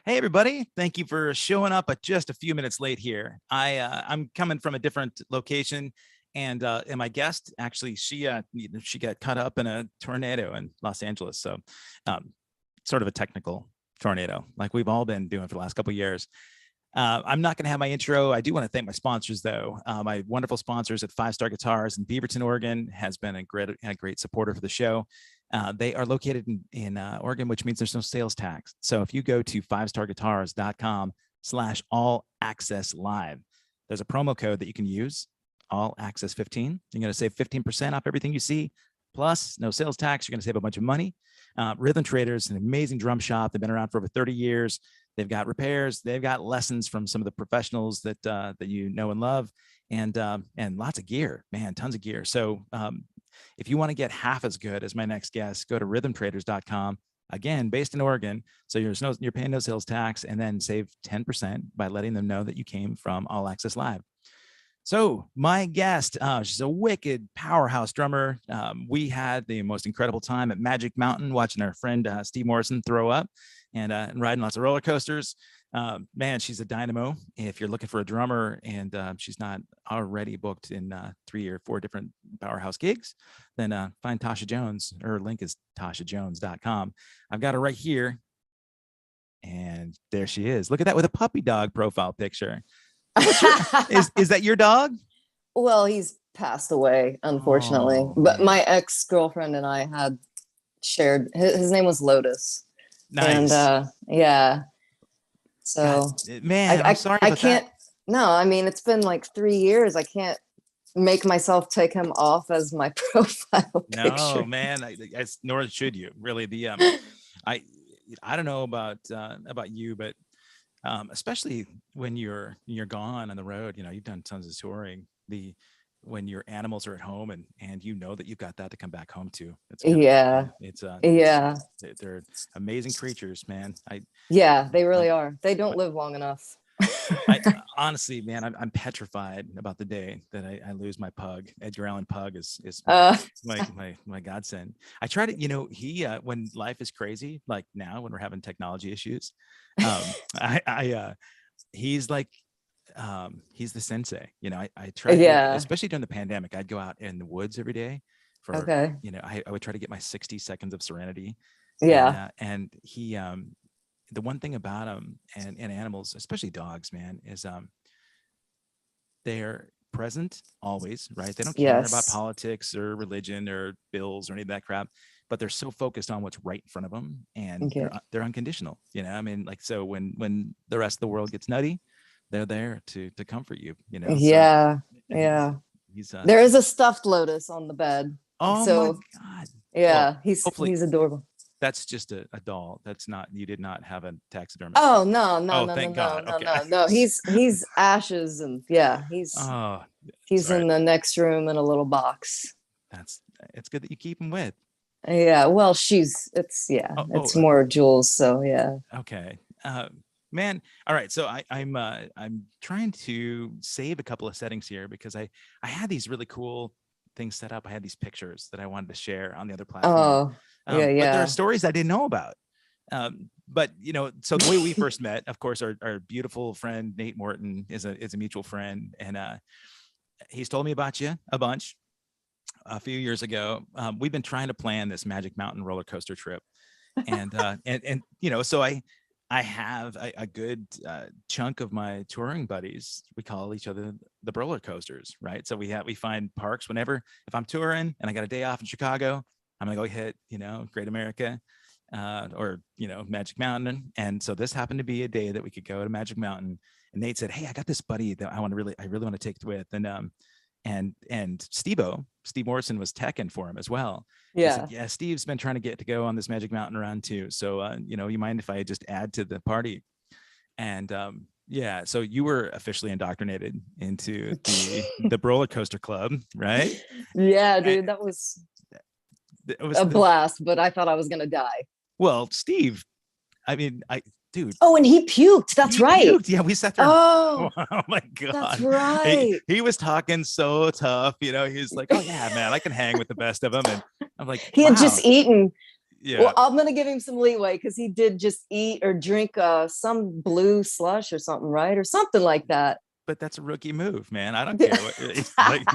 Hey everybody! Thank you for showing up at just a few minutes late here. I'm coming from a different location, and my guest actually she got caught up in a tornado in Los Angeles, so um, sort of a technical tornado, like we've all been doing for the last couple of years. I'm not going to have my intro. I do want to thank my sponsors, though. My wonderful sponsors at 5 Star Guitars in Beaverton, Oregon, has been a great supporter for the show. They are located in Oregon, which means there's no sales tax. So if you go to 5starguitars.com/all-access-live, there's a promo code that you can use, all access 15. You're going to save 15% off everything you see, plus no sales tax. You're going to save a bunch of money. Rhythm Traders, an amazing drum shop. They've been around for over 30 years. They've got repairs. They've got lessons from some of the professionals that you know and love, and lots of gear, man, tons of gear. So if you want to get half as good as my next guest, go to rhythmtraders.com. Again, based in Oregon, so you're paying no sales tax, and then save 10% by letting them know that you came from All Access Live. So my guest, she's a wicked powerhouse drummer. We had the most incredible time at Magic Mountain watching our friend Steve Morrison throw up and riding lots of roller coasters. Man, she's a dynamo. If you're looking for a drummer and she's not already booked in 3 or 4 different powerhouse gigs, then find Tosha Jones. Her link is toshajones.com. I've got her right here. And there she is. Look at that, with a puppy dog profile picture. Is that your dog? Well, he's passed away, unfortunately. Oh, but man. my ex-girlfriend and I had shared his name was Lotus. Nice. And yeah. So God, man, I'm sorry. I can't no, I mean, it's been like 3 years. I can't make myself take him off as my profile picture. No, man, nor should you really. I don't know about you, but especially when you're gone on the road, you've done tons of touring. When your animals are at home and you know that you've got that to come back home to. They're amazing creatures, man. They really are. They don't live long enough. Honestly, man, I'm petrified about the day that I lose my pug. Edgar Allan Pug is my godsend. I try to, he when life is crazy, like now when we're having technology issues, he's like, he's the sensei. I try to, especially during the pandemic, I'd go out in the woods every day for I would try to get my 60 seconds of serenity. And he the one thing about him and animals, especially dogs, man, is they're present always, right? They don't care about politics or religion or bills or any of that crap, but they're so focused on what's right in front of them, and they're unconditional. I mean, like, so when the rest of the world gets nutty, they're there to comfort you. He's there is a stuffed lotus on the bed. Oh, so my God. Yeah, well, he's adorable. That's just a doll. That's not, you did not have a taxidermist. Oh, no. Thank God. No. He's ashes, and he's in the next room in a little box. It's good that you keep him with. Yeah, well, it's more Jules, so yeah. Okay. Man, all right. So I'm trying to save a couple of settings here because I had these really cool things set up. I had these pictures that I wanted to share on the other platform. But there are stories I didn't know about. But so the way we first met, of course, our beautiful friend Nate Morton is a mutual friend, and he's told me about you a bunch a few years ago. We've been trying to plan this Magic Mountain roller coaster trip, and so I have a good chunk of my touring buddies. We call each other the roller coasters, right? So we find parks whenever, if I'm touring and I got a day off in Chicago, I'm gonna go hit, Great America, or Magic Mountain. And so this happened to be a day that we could go to Magic Mountain. And Nate said, "Hey, I got this buddy that I really want to take with." And Steve Morrison was teching for him as well. Yeah. He said, Steve's been trying to get to go on this Magic Mountain run too. So you mind if I just add to the party? And so you were officially indoctrinated into the roller coaster club, right? Yeah, dude, that was a blast, but I thought I was gonna die. Well, Steve, I mean, dude. Oh, and he puked. That's right. Puked. Yeah, we sat there. Oh my God. That's right. He was talking so tough. He's like, "Oh yeah, man, I can hang with the best of them." And I'm like, he had just eaten Yeah, Well, I'm gonna give him some leeway because he did just eat or drink some blue slush or something, right? Or something like that. but that's a rookie move, man. I don't care what it's like.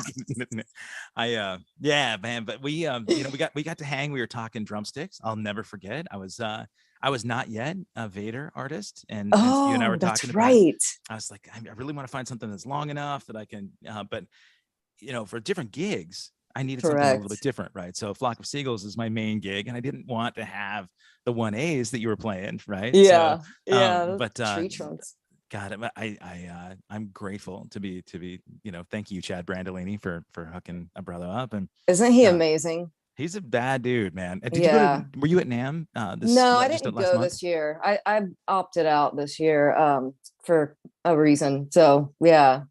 Yeah, man. But we got to hang. We were talking drumsticks. I'll never forget. I was not yet a Vader artist, and you and I Oh, were talking that's about. right. I was like, I really want to find something that's long enough that I can. But for different gigs, I needed something a little bit Correct. different, right? So Flock of Seagulls is my main gig, and I didn't want to have the 1As that you were playing, right? So, Yeah. Yeah. but Tree trunks. God, I'm grateful to be thank you, Chad Brandolini, for hooking a brother up, and Isn't he uh, amazing? he's a bad dude, man. Did you go Yeah. to? Were you at NAM No, I just didn't last go month? this year. I opted out this year for a reason. So yeah.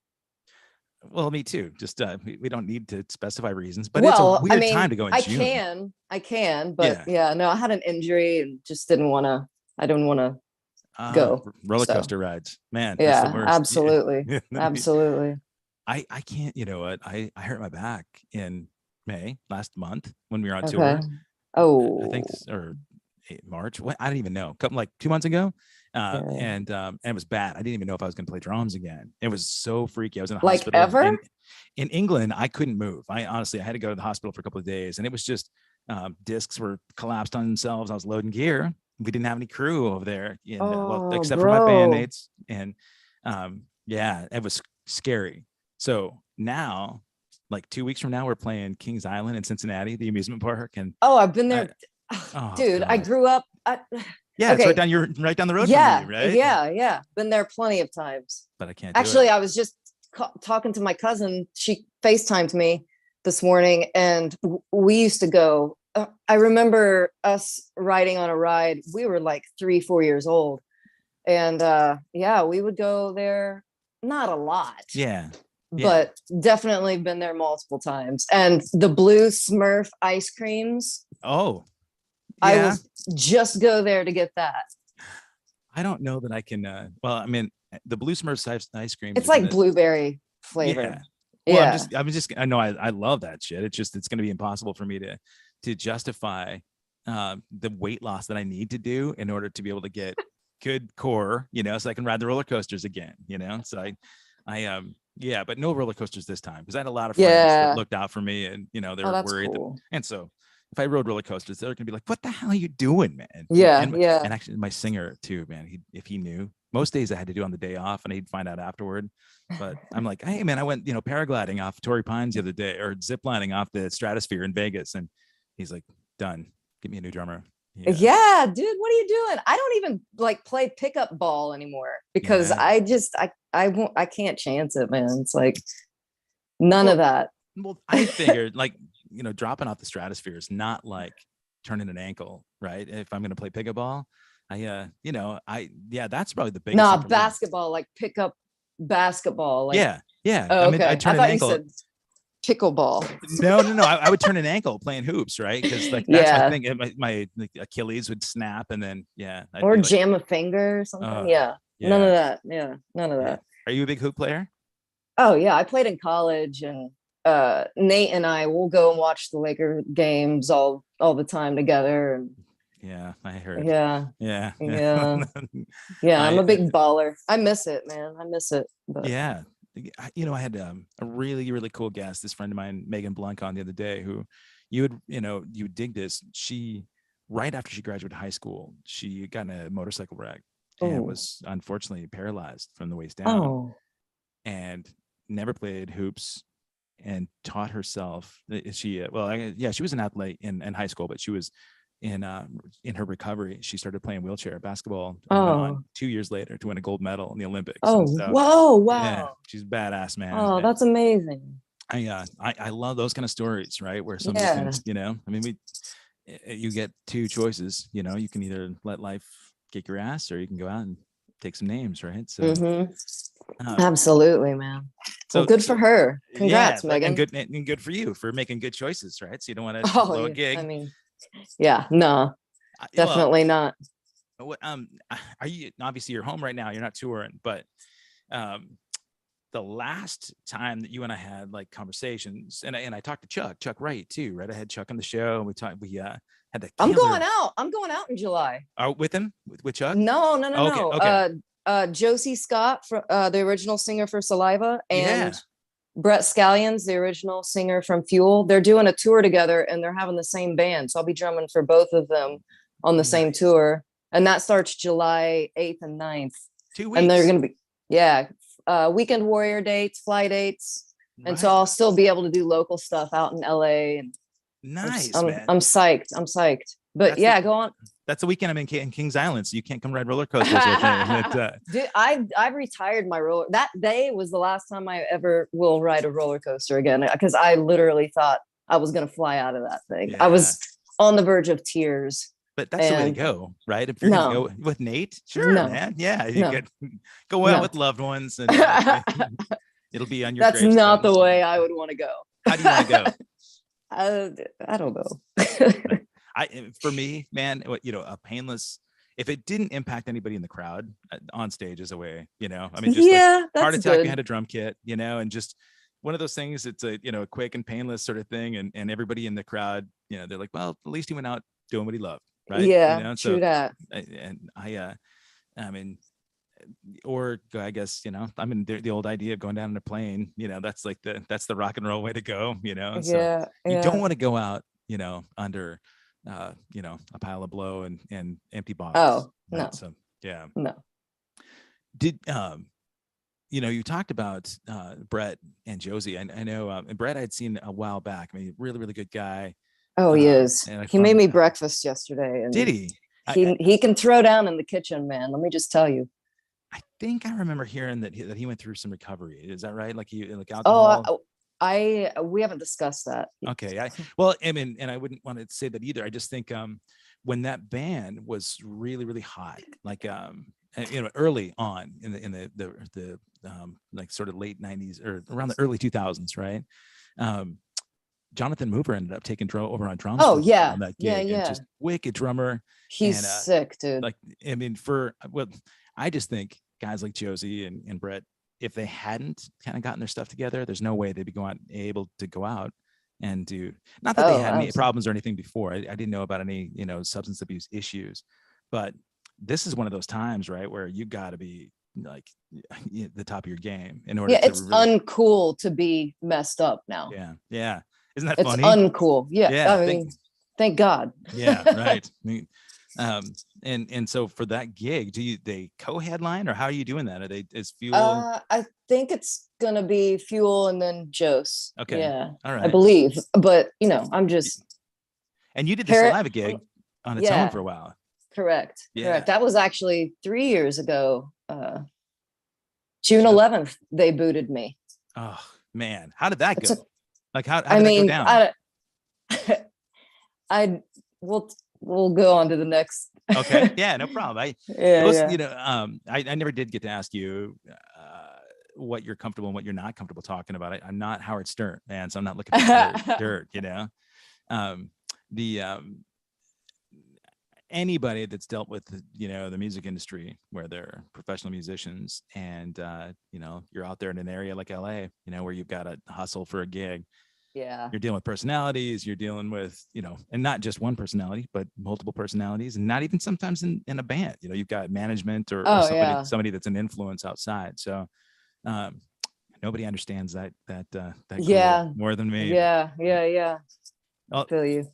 Well, me too. Just we don't need to specify reasons, but it's a Well, I weird time mean, to go in June. I can, but Yeah, yeah, no, I had an injury and just didn't want to. I didn't want to go. roller So coaster rides, man. That's the yeah, worst. absolutely, Yeah. absolutely. I can't. You know what? I hurt my back in May last month when we were on Okay. tour. I think, Oh, or March. What, I don't even know. Couple like 2 months ago, yeah. and it was bad. I didn't even know if I was going to play drums again. It was so freaky. I was in a Like hospital ever? in England. I couldn't move. I honestly, I had to go to the hospital for a couple of days, and it was just discs were collapsed on themselves. I was loading gear. We didn't have any crew over there, well, Oh, except for my bro. bandmates, and yeah, it was scary. So now, like 2 weeks from now, we're playing Kings Island in Cincinnati, the amusement park, and Oh, I've been I, there. oh Dude, I God, grew up. yeah, it's Okay. right down the road from Yeah, you, right? yeah. Been there plenty of times. But I can't do it. Actually, I was just talking to my cousin. She FaceTimed me this morning, and we used to go. I remember us riding on a ride. We were like 3, 4 years old, and yeah, we would go there. Not a lot, Yeah, yeah. but definitely been there multiple times. And the blue Smurf ice creams, Oh, I will yeah. just go there to get that. I don't know that I can. Well, I mean, the Blue Smurfs ice creams It's are like gonna. blueberry Yeah. flavored. Well, Yeah. I know I love that shit. It's going to be impossible for me to justify the weight loss that I need to do in order to be able to get good core, so I can ride the roller coasters again, So yeah, but no roller coasters this time because I had a lot of friends that Yeah. looked out for me and, they Oh, were that's worried that, cool. and so if I rode roller coasters, they're going to be like, what the hell are you doing, man? Yeah. And, Yeah. and actually my singer too, man, if he knew, most days I had to do on the day off and he'd find out afterward. But I'm like, hey man, I went, paragliding off Torrey Pines the other day or ziplining off the Stratosphere in Vegas. And he's like, done. Get me a new drummer. Yeah. Yeah, dude, what are you doing? I don't even like play pickup ball anymore because Yeah. I won't, I can't chance it, man. It's like none of Well, that. I figured like, dropping off the Stratosphere is not like turning an ankle, right? If I'm going to play pickleball, that's probably the biggest Nah, thing for me. basketball, like pickup basketball. Like, Yeah. Yeah. oh, I mean, I okay. I turn an thought you ankle. said pickleball. No. I would turn an ankle playing hoops, right? Because like that's my Yeah. thing. My like, Achilles would snap, and then I'd Or be like, jam a finger or something. Yeah. None of yeah, that. Yeah. None of yeah. that. Are you a big hoop player? Oh yeah. I played in college and Nate and I will go and watch the Laker games all the time together. And Yeah, I heard. yeah. Yeah, Yeah. Yeah, I'm I a big baller. I miss it, man. I miss it. But yeah. I had a really really cool guest, this friend of mine, Megan Blanc, on the other day, who you would dig this. She, right after she graduated high school, she got in a motorcycle wreck and oh, was unfortunately paralyzed from the waist down, oh, and never played hoops and taught herself. She she was an athlete in high school, but she was in her recovery. She started playing wheelchair basketball and went on oh, 2 years later to win a gold medal in the Olympics. oh, And so whoa, yeah, wow. she's badass, man. Oh, And that's amazing. I love those kind of stories, right? Where somebody Yeah. can, I mean, you get two choices, you can either let life kick your ass or you can go out and take some names, right? So Mm-hmm. uh, Absolutely, man. Well, good for her. yeah, Congrats, right. And Megan. good for you for making good choices, right? So you don't want to Oh, blow a yeah. I gig. mean, yeah, no, Well, definitely not. what are you, obviously you're home right now, you're not touring, but um the last time that you and I had like conversations, and I talked to Chuck Wright too, right? I had Chuck on the show, and we had the I'm killer. going out in July. With him, with Chuck? No. Okay. Josie Scott, from the original singer for Saliva, and Yeah. Brett Scallions, the original singer from Fuel. They're doing a tour together, and they're having the same band. So I'll be drumming for both of them on the same tour. And that starts July 8th and 9th. 2 weeks. And they're going to be, Weekend Warrior dates, fly dates. And so Right. I'll still be able to do local stuff out in LA. And Nice, I'm man. psyched. But go on. That's the weekend I'm in Kings Island, so you can't come ride roller coasters with me. Dude, I retired my roller. That day was the last time I ever will ride a roller coaster again, because I literally thought I was going to fly out of that thing. Yeah. I was on the verge of tears. But that's the way to go, right? If you're gonna go with Nate, sure, man. Yeah, you go out with loved ones, and it'll be on your. That's not the way I would want to go. How do you want to go? I don't know. For me, man, a painless. If it didn't impact anybody in the crowd on stage, is a way. I mean, just heart attack behind a drum kit, and just one of those things. It's a a quick and painless sort of thing, and everybody in the crowd, they're like, well, at least he went out doing what he loved. Right. Yeah, true that. And I mean, or I guess, I mean, the old idea of going down in a plane, that's like that's the rock and roll way to go, so you don't want to go out, under, a pile of blow and empty bottles. Oh, no. So, yeah. No. Did, you talked about Brett and Josie. I know Brett I'd seen a while back. I mean, really, really good guy. Oh, he is. He made me breakfast yesterday. And did he? He can throw down in the kitchen, man. Let me just tell you. I think I remember hearing that he went through some recovery. Is that right? Like alcohol? We haven't discussed that. Okay. I mean, and I wouldn't want to say that either. I just think when that band was really, really hot, like early on in the like sort of late 90s or around the early 2000s, right? Jonathan Mover ended up taking over on drums. Oh yeah, on that gig, and just wicked drummer. He's sick, dude. Like, I mean, I just think guys like Josie and Brett, if they hadn't kind of gotten their stuff together, there's no way they'd be able to go out and do. Not that they had any problems or anything before. I didn't know about any substance abuse issues, but this is one of those times, right, where you got to be like the top of your game in order. Yeah, it's uncool to be messed up now. Yeah. Isn't that it's funny? Uncool. Yeah. I mean, thank God. Yeah, right. I mean, and so for that gig, they co-headline, or how are you doing that? Is Fuel? I think it's gonna be Fuel and then Jose. Okay. Yeah. All right. I believe, but I'm just. And you did the Saliva gig on its own for a while. Correct. Yeah. Correct. That was actually 3 years ago. June 11th, they booted me. Oh man, how did that go? Like how did that go down? We'll go on to the next. Okay. Yeah, no problem. I never did get to ask you what you're comfortable and what you're not comfortable talking about. I'm not Howard Stern, man, so I'm not looking for dirt. Anybody that's dealt with the music industry, where they're professional musicians, and you're out there in an area like LA, where you've got to hustle for a gig. Yeah, you're dealing with personalities, you're dealing with and not just one personality, but multiple personalities, and not even sometimes in a band. You've got management or somebody that's an influence outside. So nobody understands that more than me. Yeah. I feel you.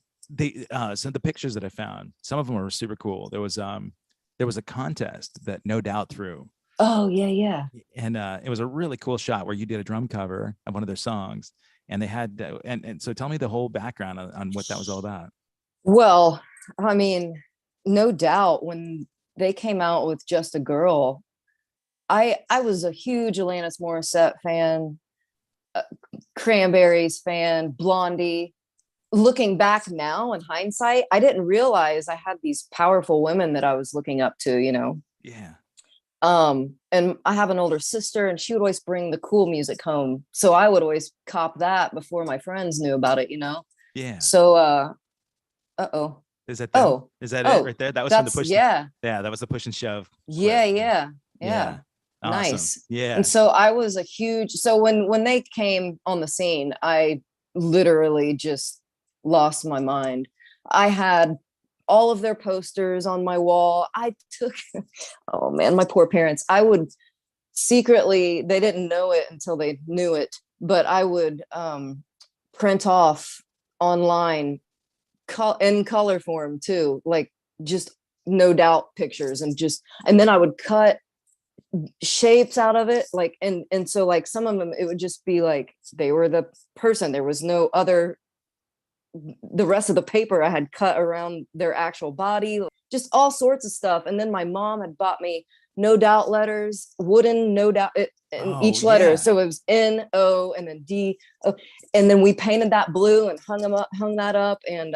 So the pictures that I found, some of them were super cool. There was a contest that No Doubt threw. Oh yeah. And it was a really cool shot where you did a drum cover of one of their songs, and they had and so tell me the whole background on what that was all about. Well, I mean, No Doubt, when they came out with Just a Girl, I was a huge Alanis Morissette fan, Cranberries fan, Blondie. Looking back now in hindsight, I didn't realize I had these powerful women that I was looking up to, Yeah. And I have an older sister, and she would always bring the cool music home. So I would always cop that before my friends knew about it, Yeah. So, Is that it right there? That was from the push. Yeah. Yeah, that was the push and shove. Yeah. Awesome. Nice. And Yeah. so I was a huge, so when they came on the scene, I literally just lost my mind. I had all of their posters on my wall. I took, oh man, my poor parents. I would secretly, they didn't know it until they knew it, but I would print off online in color form too, like just no doubt pictures, and then I would cut shapes out of it, like, and so like some of them it would just be like they were the person, there was no other, the rest of the paper I had cut around their actual body, just all sorts of stuff. And then my mom had bought me no doubt letters, wooden no doubt in Oh each letter, yeah. so it was N-O and then D-O, and then we painted that blue and hung that up. And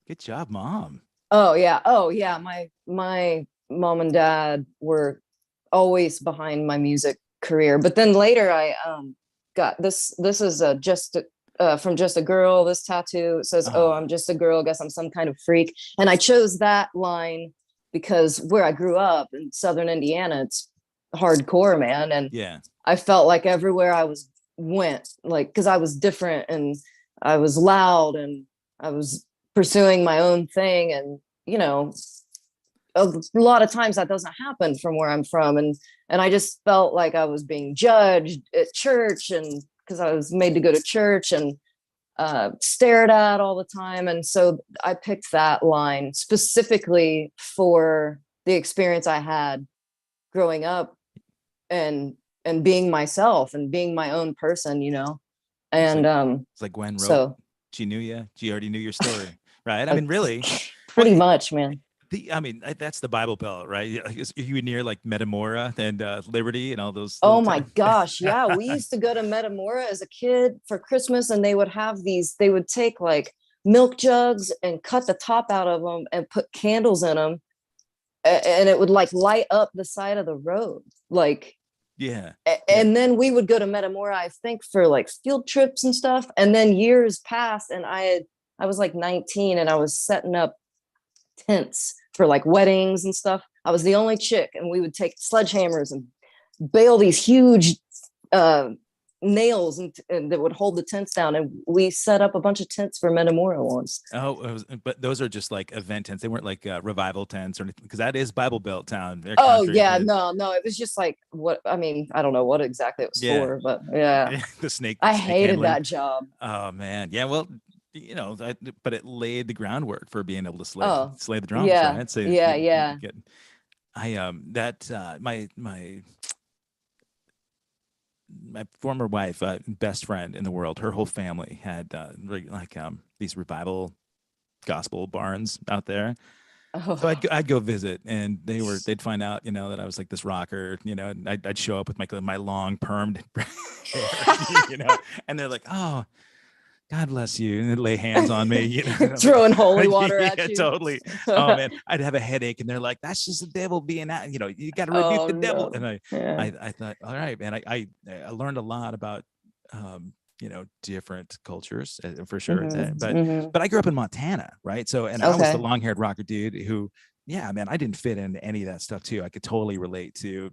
Good job, mom. oh yeah, my mom and dad were always behind my music career. But then later I got this is from Just a Girl. This tattoo says, "Oh, Ah, I'm just a girl. Guess I'm some kind of freak." And I chose that line because where I grew up in Southern Indiana, it's hardcore, man. And yeah. I felt like everywhere I went, like, because I was different and I was loud and I was pursuing my own thing. And, a lot of times that doesn't happen from where I'm from. And I just felt like I was being judged at church, and because I was made to go to church and stared at all the time. And so I picked that line specifically for the experience I had growing up and being myself and being my own person. It's And like it's like Gwen wrote. so She knew you. She already knew your story, right? I uh, mean, really. Well, pretty much, man. that's the Bible Belt, right? You were near like Metamora and Liberty and all those little Oh my gosh, yeah, we towns. used to go to Metamora as a kid for Christmas, and they would take like milk jugs and cut the top out of them and put candles in them, and it would like light up the side of the road, like. Yeah. Yeah. And then we would go to Metamora, I think, for like field trips and stuff. And then years passed, and I was like 19, and I was setting up tents for like weddings and stuff. I was the only chick, and we would take sledgehammers and bail these huge uh, nails and that would hold the tents down. And we set up a bunch of tents for Metamora once. But those are just like event tents. They weren't like revival tents or anything, because that is Bible Belt town. They're Oh country. yeah, no, it was just like, what I mean, I don't know what exactly it was Yeah. for, but yeah, The snake I snake hated handling. that job. Oh man. Yeah. Well, but it laid the groundwork for being able to Oh slay the drums, yeah, right? So yeah, you yeah. get that my former wife, best friend in the world, her whole family had these revival gospel barns out there. So Oh, I'd go visit, and they'd find out, that I was like this rocker, and I'd show up with my long permed hair, and they're like, "Oh, God bless you," and they'd lay hands on me, and I'm throwing holy like, water yeah, at you. totally. Oh man, I'd have a headache, and they're like, "That's just the devil being out, you got to rebuke Oh the devil." no. And Yeah. I thought, all right, man, I learned a lot about, different cultures, for sure. Hmm. But I grew up in Montana, right? So, and I was the Okay. long-haired rocker dude who, yeah, man, I didn't fit into any of that stuff too. I could totally relate to,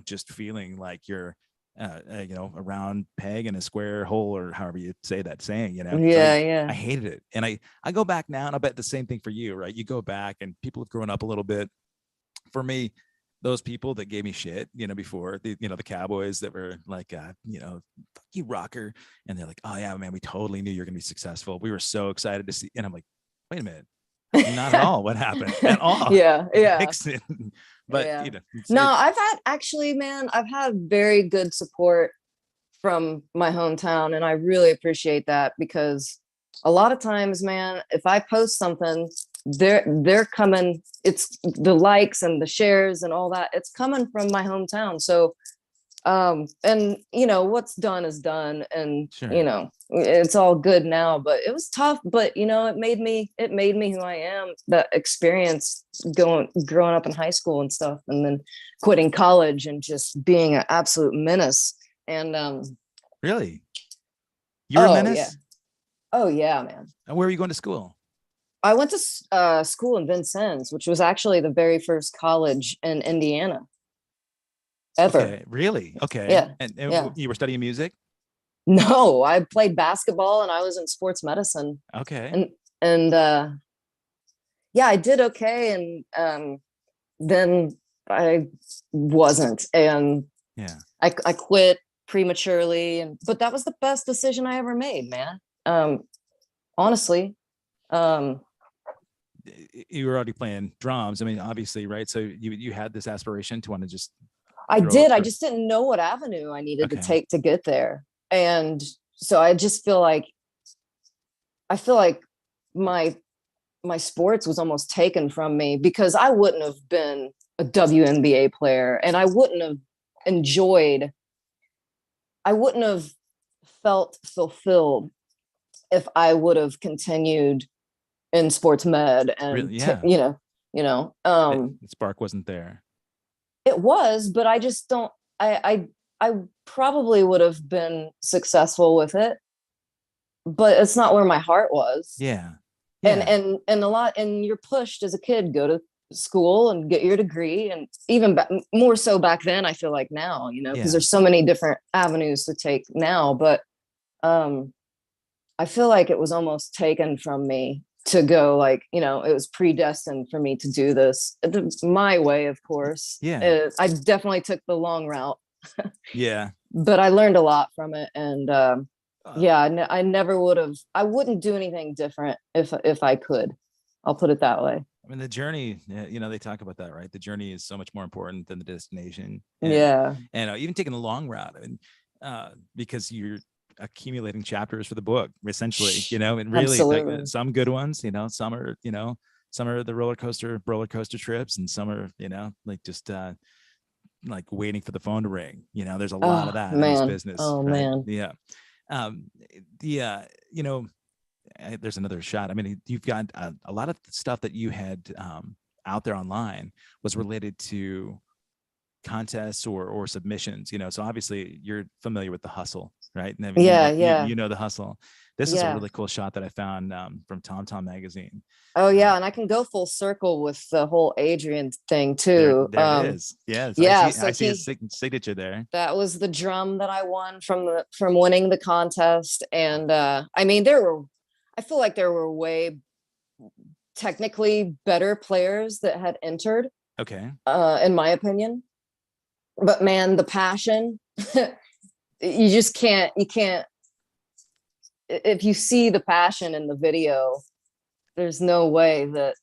just feeling like you're, a round peg in a square hole, or however you say that saying, because Yeah, I yeah. hated it. And I go back now, and I bet the same thing for you, right? You go back, and people have grown up a little bit. For me, those people that gave me shit, before the cowboys that were like, fuck you, rocker. And they're like, "Oh yeah, man, we totally knew you're going to be successful. We were so excited to see." And I'm like, wait a minute. That's not at all what happened at all. Yeah, yeah, Nixon. But yeah. it's No, it's I've had actually, man, I've had very good support from my hometown, and I really appreciate that because a lot of times, man, if I post something, they're coming, it's the likes and the shares and all that, it's coming from my hometown. So and what's done is done, and sure. it's all good now, but it was tough. But it made me who I am. That experience growing up in high school and stuff, and then quitting college and just being an absolute menace. And Really? You were a oh yeah, menace? oh yeah, man. And where were you going to school? I went to school in Vincennes, which was actually the very first college in Indiana. ever. Okay. Really? Okay. Yeah. And Yeah. you were studying music? No, I played basketball and I was in sports medicine. Okay. And yeah, I did okay. And then I wasn't. And Yeah. I quit prematurely. But that was the best decision I ever made, man. Honestly. Um, You were already playing drums. I mean, obviously, right? So you had this aspiration to want to just I throw. did. I just didn't know what avenue I needed to Okay. take to get there. And so I just feel like my sports was almost taken from me because I wouldn't have been a WNBA player and I wouldn't have enjoyed, I wouldn't have felt fulfilled if I would have continued in sports med and Really? Yeah. the Spark wasn't there. it was, but I just don't, I probably would have been successful with it, but it's not where my heart was. Yeah. And Yeah. a lot, and you're pushed as a kid, go to school and get your degree. And even more so back then, I feel like now, because Yeah. there's so many different avenues to take now. But I feel like it was almost taken from me to go, like, it was predestined for me to do this my way, of course. Yeah. I definitely took the long route. Yeah. But I learned a lot from it. And yeah, I never would have, I wouldn't do anything different if I could. I'll put it that way. I mean, the journey, they talk about that, right? The journey is so much more important than the destination. Yeah. And even taking the long route, and because you're accumulating chapters for the book, essentially, and really like, some good ones, some are, some are the roller coaster trips, and some are, like just like waiting for the phone to ring. There's a lot of that in this business. Oh, right? man. Yeah. There's another shot. I mean, you've got a lot of stuff that you had out there online was related to contests or submissions, so obviously you're familiar with the hustle, right? And I mean, Yeah. You know the hustle. This is a really cool shot that I found from Tom magazine. Oh yeah, and I can go full circle with the whole Adrian thing too. There it is. Yes. Yeah, I see his signature there. That was the drum that I won from winning the contest. And I mean, I feel like there were way technically better players that had entered. Okay. In my opinion. But man, the passion, you can't, if you see the passion in the video, there's no way that,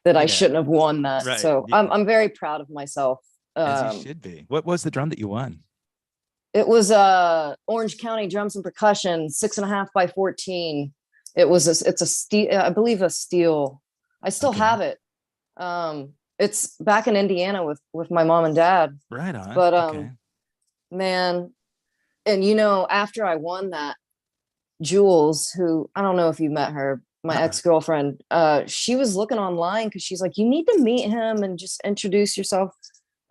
that I shouldn't have won that. Right. So I'm very proud of myself. As you should be. What was the drum that you won? It was Orange County Drums and Percussion, 6.5 by 14. It's a steel, I believe a steel. I still have it. It's back in Indiana with my mom and dad. Right on. But man, and after I won that, Jules, who I don't know if you met her, my ex-girlfriend, she was looking online because she's like, you need to meet him and just introduce yourself.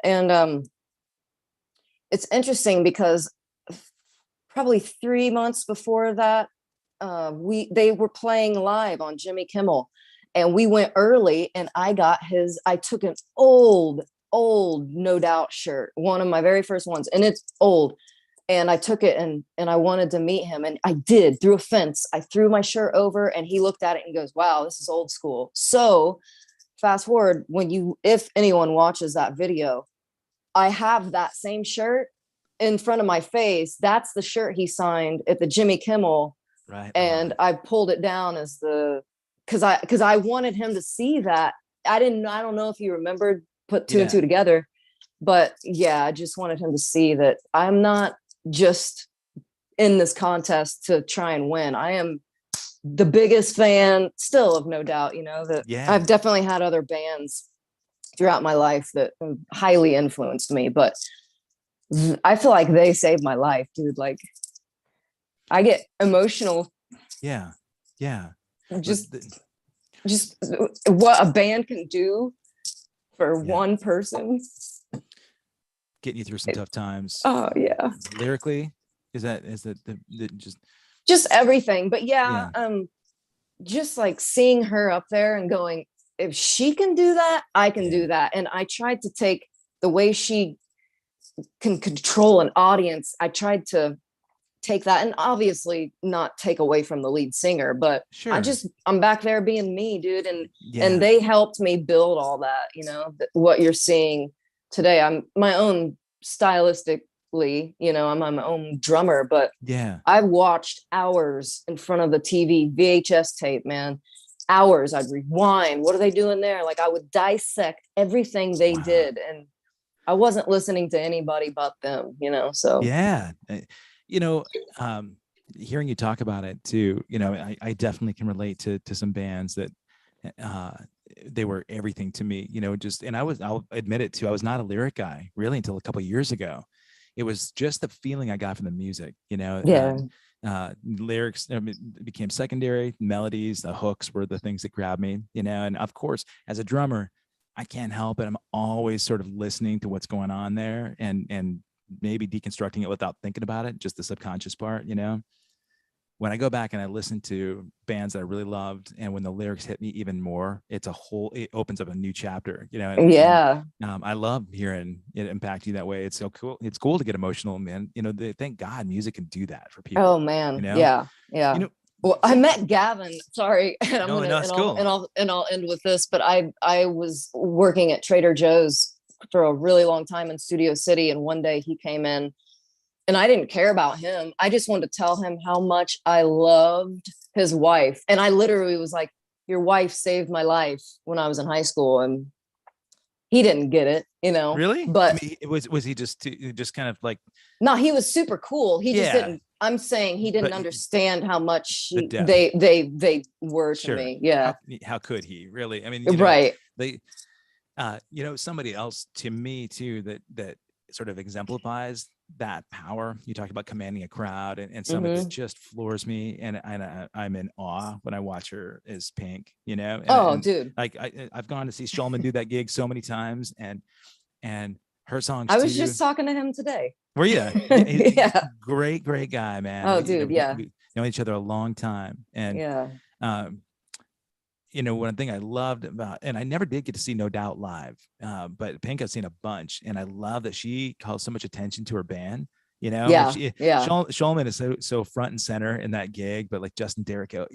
And it's interesting because probably 3 months before that, they were playing live on Jimmy Kimmel. And we went early and I took an old No Doubt shirt, one of my very first ones, and it's old. And I took it and I wanted to meet him. And I did, through a fence. I threw my shirt over and he looked at it and goes, wow, this is old school. So fast forward, if anyone watches that video, I have that same shirt in front of my face. That's the shirt he signed at the Jimmy Kimmel. Right. And I pulled it down as because I wanted him to see that. I don't know if you remembered, put two and two together, but yeah, I just wanted him to see that I'm not just in this contest to try and win. I am the biggest fan still of No Doubt, I've definitely had other bands throughout my life that highly influenced me, but I feel like they saved my life, dude. Like I get emotional. Yeah. Just what a band can do for one person. Getting you through some tough times. Oh yeah. Lyrically, is that just everything. But just like seeing her up there and going, if she can do that, I can do that. And I tried to take the way she can control an audience. I tried to take that, and obviously not take away from the lead singer, but Sure. I'm back there being me, dude. And Yeah. they helped me build all that, what you're seeing today. I'm my own stylistically, I'm my own drummer, but Yeah. I watched hours in front of the TV, VHS tape, man. Hours. I'd rewind. What are they doing there? Like, I would dissect everything they Wow. did. And I wasn't listening to anybody but them, so. Yeah. You know, hearing you talk about it too, I definitely can relate to some bands that uh, they were everything to me, and I'll admit it too. I was not a lyric guy really until a couple of years ago. It was just the feeling I got from the music, Yeah. Lyrics became secondary. Melodies, the hooks were the things that grabbed me, and of course, as a drummer, I can't help it. I'm always sort of listening to what's going on there and maybe deconstructing it without thinking about it, just the subconscious part, when I go back and I listen to bands that I really loved, and when the lyrics hit me even more, it opens up a new chapter, Yeah. I love hearing it impact you that way. It's so cool. It's cool to get emotional, man. Thank God music can do that for people. Oh man. Yeah. Yeah. Well, I met Gavin. Sorry, and I'm gonna it's cool. I'll end with this. But I was working at Trader Joe's for a really long time in Studio City, and one day he came in, and I didn't care about him. I just wanted to tell him how much I loved his wife, and I literally was like, "Your wife saved my life when I was in high school," and he didn't get it, Really? But was he just kind of like? No, he was super cool. He just Yeah. didn't. I'm saying he didn't understand how much depth. they were to Sure. me. Yeah. How could he really? I mean, right. They, somebody else to me too that sort of exemplifies that power. You talk about commanding a crowd, and somebody that just floors me, and I'm in awe when I watch her is Pink. Dude. Like I've gone to see Shulman do that gig so many times, and her songs. I was just talking to him today. Were you? Yeah. Great guy, man. Oh, dude. Yeah. We know each other a long time, and yeah. One thing I loved about, and I never did get to see No Doubt live, but Pink I've seen a bunch, and I love that she calls so much attention to her band. Yeah. Shulman is so front and center in that gig, but like Justin Derrico,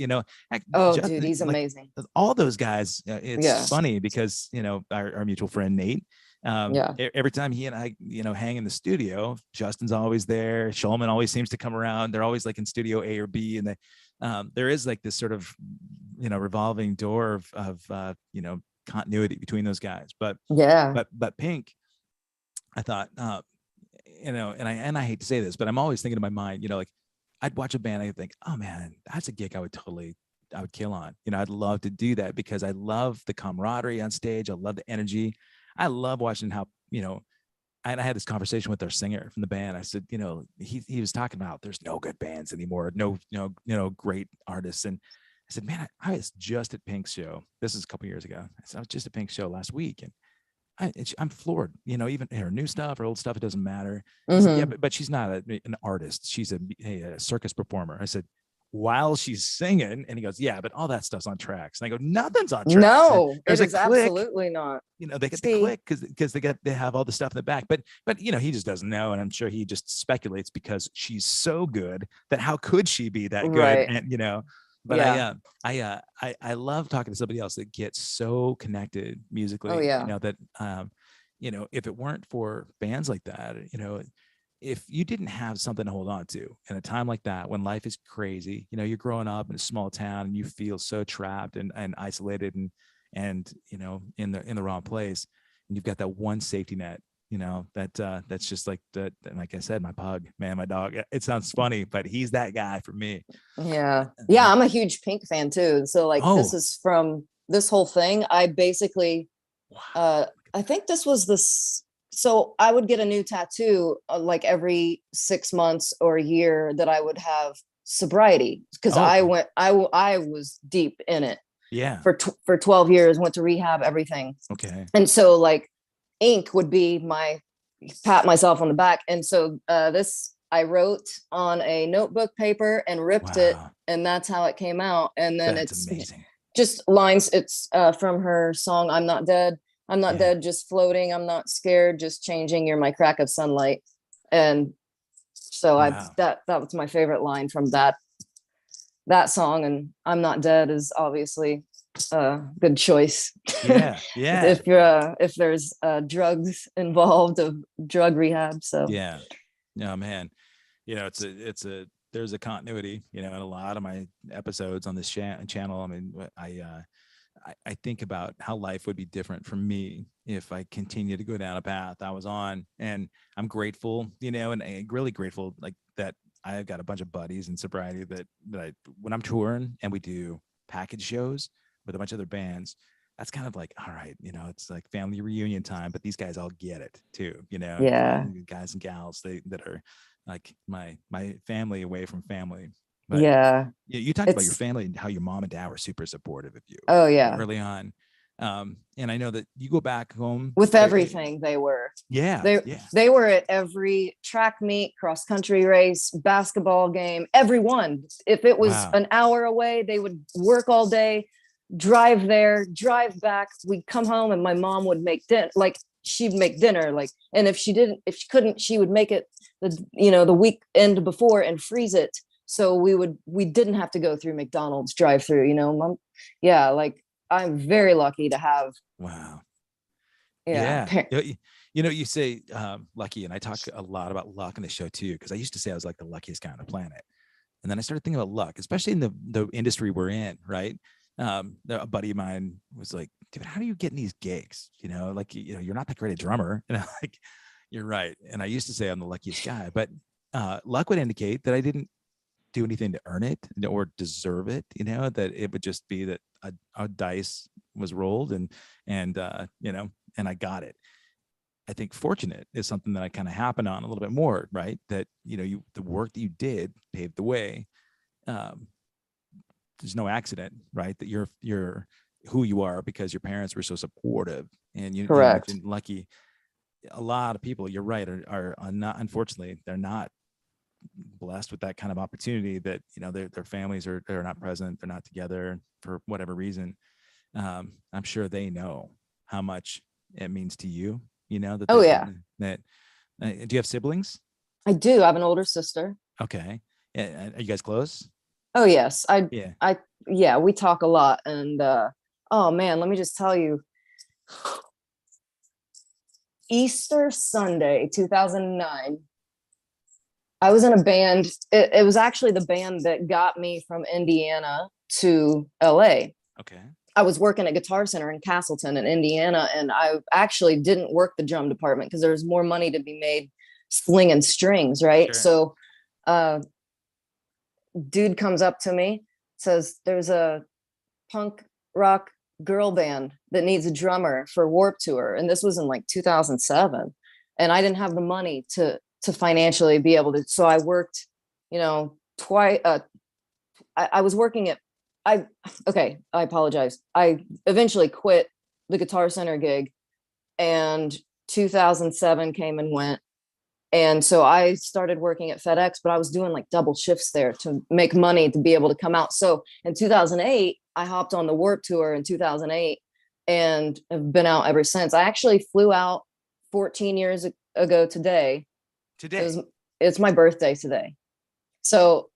Justin, dude, he's amazing. All those guys. It's funny because our mutual friend Nate. Every time he and I hang in the studio, Justin's always there. Shulman always seems to come around. They're always like in studio A or B, and there is like this sort of revolving door of continuity between those guys. But Pink, I thought and I hate to say this, but I'm always thinking in my mind, like I'd watch a band, I think, oh man, that's a gig I would kill on. I'd love to do that because I love the camaraderie on stage. I love the energy. I love watching how, and I had this conversation with our singer from the band. I said, he was talking about there's no good bands anymore, no, great artists. And I said, man, I was just at Pink's show. This is a couple of years ago. I said, I was just at Pink's show last week, and I'm floored. Even her new stuff or old stuff, it doesn't matter. Said, yeah, but she's not an artist. She's a circus performer. I said, while she's singing, and he goes, yeah, but all that stuff's on tracks. And I go, nothing's on tracks. No, it is absolutely not. They get the click because they have all the stuff in the back, but he just doesn't know, and I'm sure he just speculates because she's so good that how could she be that good? Right. And but I love talking to somebody else that gets so connected musically. Oh yeah. That if it weren't for bands like that, if you didn't have something to hold on to in a time like that, when life is crazy, you're growing up in a small town and you feel so trapped and isolated and in the wrong place, and you've got that one safety net, that's just like like I said, my pug, man, my dog. It sounds funny, but he's that guy for me. Yeah. I'm a huge Pink fan too. So like, this is from this whole thing. I basically, I think this was this. So I would get a new tattoo like every 6 months or a year that I would have sobriety, because I was deep in it. Yeah. For 12 years, went to rehab, everything. Okay. And so like ink would be my pat myself on the back. And so this I wrote on a notebook paper and ripped it, and that's how it came out. And then that's amazing. Just lines. It's from her song "I'm Not Dead." I'm not dead, just floating. I'm not scared, just changing. You're my crack of sunlight. And so Wow. that was my favorite line from that song. And I'm not dead is obviously a good choice. Yeah. Yeah. If there's drugs involved, of drug rehab. So Yeah. No, man. There's a continuity, in a lot of my episodes on this channel. I mean, I think about how life would be different for me if I continue to go down a path I was on. And I'm grateful, and I'm really grateful like that I've got a bunch of buddies in sobriety that when I'm touring and we do package shows with a bunch of other bands, that's kind of like, all right, it's like family reunion time, but these guys all get it too, yeah. guys and gals that are like my family away from family. But Yeah. you talked about your It's family and how your mom and dad were super supportive of you oh yeah. early on. And I know that you go back home With everything they were. Yeah. They were at every track meet, cross country race, basketball game, everyone. If it was Wow. an hour away, they would work all day, drive there, drive back. We'd come home and my mom would make dinner. Like she'd make dinner. Like, and if she couldn't, she would make it the weekend before and freeze it. So we didn't have to go through McDonald's drive through, Mom. Yeah. Like I'm very lucky to have. Wow. Yeah. You say lucky, and I talk a lot about luck in the show too, because I used to say I was like the luckiest guy on the planet. And then I started thinking about luck, especially in the industry we're in, right? A buddy of mine was like, dude, how do you get in these gigs? Like, you're not that great a drummer. And I'm like, you're right. And I used to say I'm the luckiest guy, but luck would indicate that I didn't do anything to earn it or deserve it, that it would just be that a dice was rolled and I got it. I think fortunate is something that I kind of happen on a little bit more, right? That, the work that you did paved the way. There's no accident, right? That you're who you are because your parents were so supportive. And you mentioned lucky. A lot of people, you're right, are not, unfortunately, they're not blessed with that kind of opportunity that, their families are not present. They're not together for whatever reason. I'm sure they know how much it means to you, that. Oh yeah. That do you have siblings? I do. I have an older sister. Okay. Are you guys close? Oh yes. Yeah. Yeah, we talk a lot. And oh man, let me just tell you, Easter Sunday 2009, I was in a band. It was actually the band that got me from Indiana to LA. Okay. I was working at Guitar Center in Castleton in Indiana, and I actually didn't work the drum department because there was more money to be made slinging strings, right? Sure. So dude comes up to me, says, there's a punk rock girl band that needs a drummer for Warped Tour. And this was in like 2007. And I didn't have the money to financially be able to. So I worked, twice. I was working at, I apologize. I eventually quit the Guitar Center gig, and 2007 came and went. And so I started working at FedEx, but I was doing like double shifts there to make money to be able to come out. So in 2008, I hopped on the Warped Tour in 2008 and have been out ever since. I actually flew out 14 years ago today. It's my birthday today. So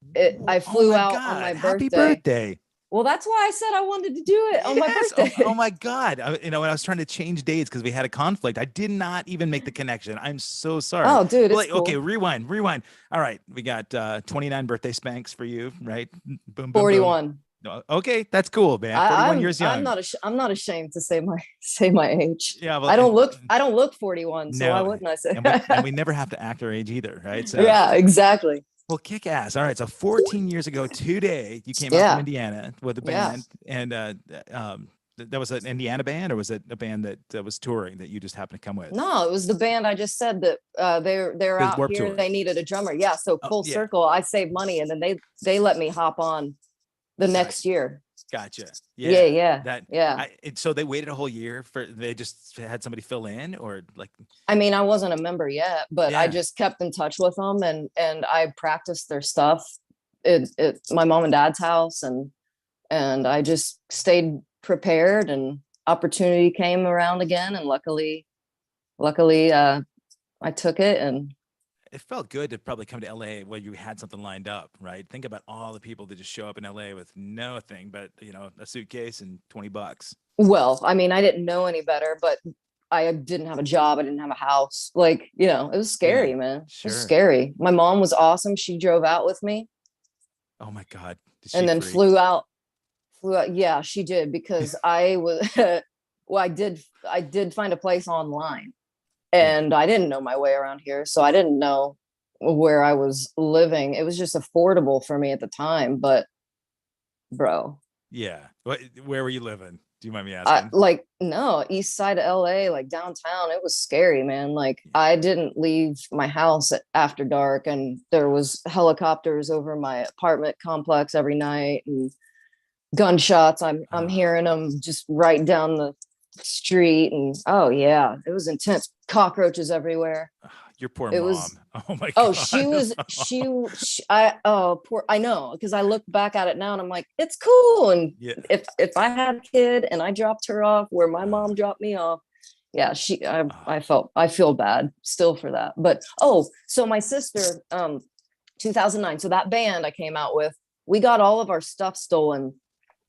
I flew out on my birthday. Happy birthday. Well, that's why I said I wanted to do it on my birthday. Oh my God. When I was trying to change dates because we had a conflict, I did not even make the connection. I'm so sorry. Oh, dude. It's cool. Okay, rewind. All right. We got 29 birthday spanks for you, right? Boom, 41. Boom. Okay, that's cool, man. 41 years young. I'm not ashamed to say my age. Yeah, well, I don't look 41. So why wouldn't I say? And we never have to act our age either, right? So yeah, exactly. Well, kick ass. All right. So 14 years ago today, you came out from Indiana with a band. And that was an Indiana band, or was it a band that was touring that you just happened to come with? No, it was the band I just said that they're out here. Tour. They needed a drummer. Yeah. So full circle, I saved money, and then they let me hop on the next year. Gotcha. Yeah. So they waited a whole year they just had somebody fill in, or like? I mean, I wasn't a member yet, but I just kept in touch with them, and I practiced their stuff at my mom and dad's house, and I just stayed prepared, and opportunity came around again, and luckily, I took it. And It felt good to probably come to LA where you had something lined up, right? Think about all the people that just show up in LA with nothing but, a suitcase and $20. well, I mean, I didn't know any better, but I didn't have a job. I didn't have a house. Like, it was Yeah, scary, man. It was sure. scary. My mom was awesome. She drove out with me Oh my God. Did she and then freak? flew out. Yeah, she did, because I was, well, I did find a place online, Yeah. and I didn't know my way around here. So I didn't know where I was living. It was just affordable for me at the time. But bro, Yeah. Where were you living? Do you mind me I asking? like, no, east side of LA, like downtown, it was scary, man. Like, I didn't leave my house after dark, and there was helicopters over my apartment complex every night, and gunshots. I'm Oh, hearing them just right down the street, and oh yeah, it was intense. Cockroaches everywhere. your poor It was mom. Oh my Oh, God. poor, I know, because I look back at it now and I'm like, it's cool. And Yeah. if I had a kid and I dropped her off where my Uh, mom dropped me off, yeah, uh, I feel bad still for that. But so my sister, 2009, so that band I came out with, we got all of our stuff stolen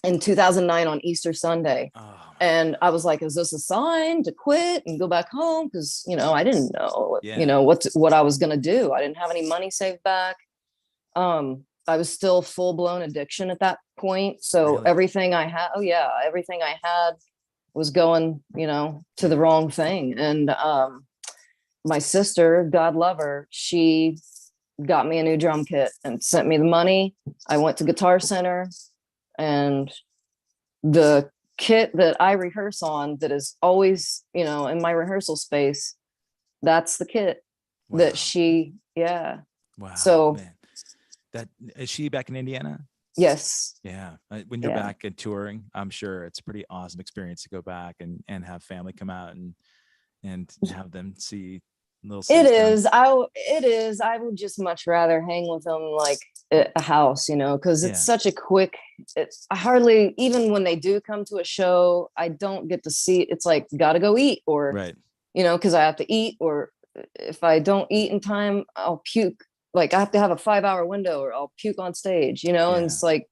in 2009 on Easter Sunday. oh my And I God. was like, is this a sign to quit and go back home? Because, I didn't know, Yeah. what I was going to do. I didn't have any money saved back. I was still full blown addiction at that point. So Really? everything I had was going, to the wrong thing. And my sister, God love her, she got me a new drum kit and sent me the money. I went to Guitar Center, and the kit that I rehearse on, that is always, in my rehearsal space, that's the kit that Wow. yeah. Wow, So man. That is she back in Indiana? yes, Yeah. When you're yeah, back and touring, I'm sure it's a pretty awesome experience to go back and have family come out and have them see little system. it is. I would just much rather hang with them like at a house, because it's Yeah. such a quick, I hardly, even when they do come to a show, I don't get to see, it's like, gotta go eat, or, Right. because I have to eat, or if I don't eat in time, I'll puke. Like, I have to have a 5 hour window or I'll puke on stage, and Yeah. it's like,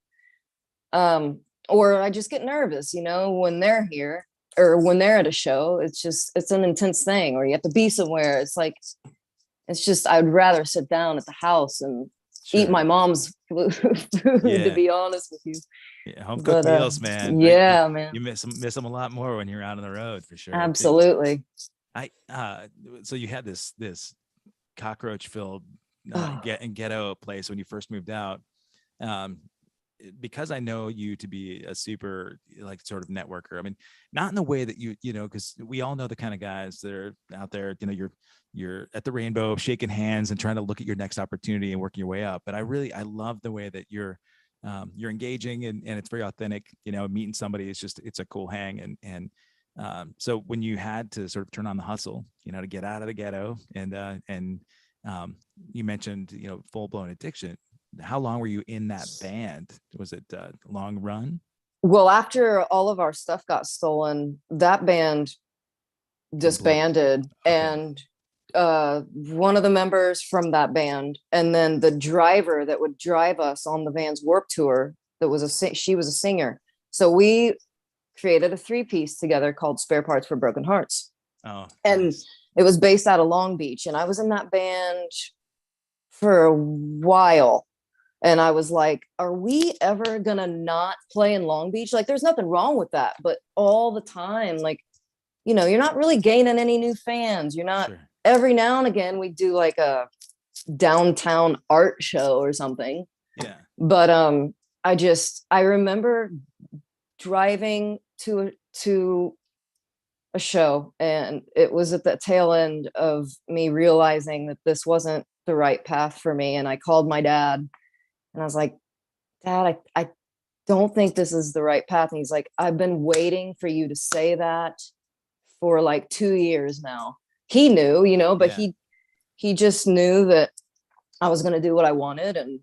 um, or I just get nervous, when they're here or when they're at a show. It's an intense thing, or you have to be somewhere. It's just, I'd rather sit down at the house and eat my Sure. mom's food, to Yeah. be honest with you. Yeah. Home cooked But meals, man. yeah, man, You miss them a lot more when you're out on the road for sure. absolutely. I so you had this cockroach filled Oh, ghetto place when you first moved out. Um, because I know you to be a super like sort of networker. I mean, not in the way that because we all know the kind of guys that are out there. You're at the rainbow shaking hands and trying to look at your next opportunity and working your way up. But I love the way that you're engaging and it's very authentic. Meeting somebody is just it's a cool hang and so when you had to sort of turn on the hustle, to get out of the ghetto and you mentioned full blown addiction. How long were you in that band? Was it a long run? well, after all of our stuff got stolen, that band Blew. disbanded, Okay. and one of the members from that band, and then the driver that would drive us on the Vans Warp Tour, she was a singer. So we created a three-piece together called Spare Parts for Broken Hearts, Oh, and nice. it was based out of Long Beach, and I was in that band for a while. And I was like, are we ever gonna not play in Long Beach? Like, there's nothing wrong with that, but all the time, like, you're not really gaining any new fans. You're not. Sure. Every now and again, we do like a downtown art show or something. Yeah. But I remember driving to a show, and it was at the tail end of me realizing that this wasn't the right path for me. And I called my dad, and I was like, Dad, I don't think this is the right path. And he's like, I've been waiting for you to say that for like 2 years now. He knew, but Yeah. he just knew that I was going to do what I wanted. And,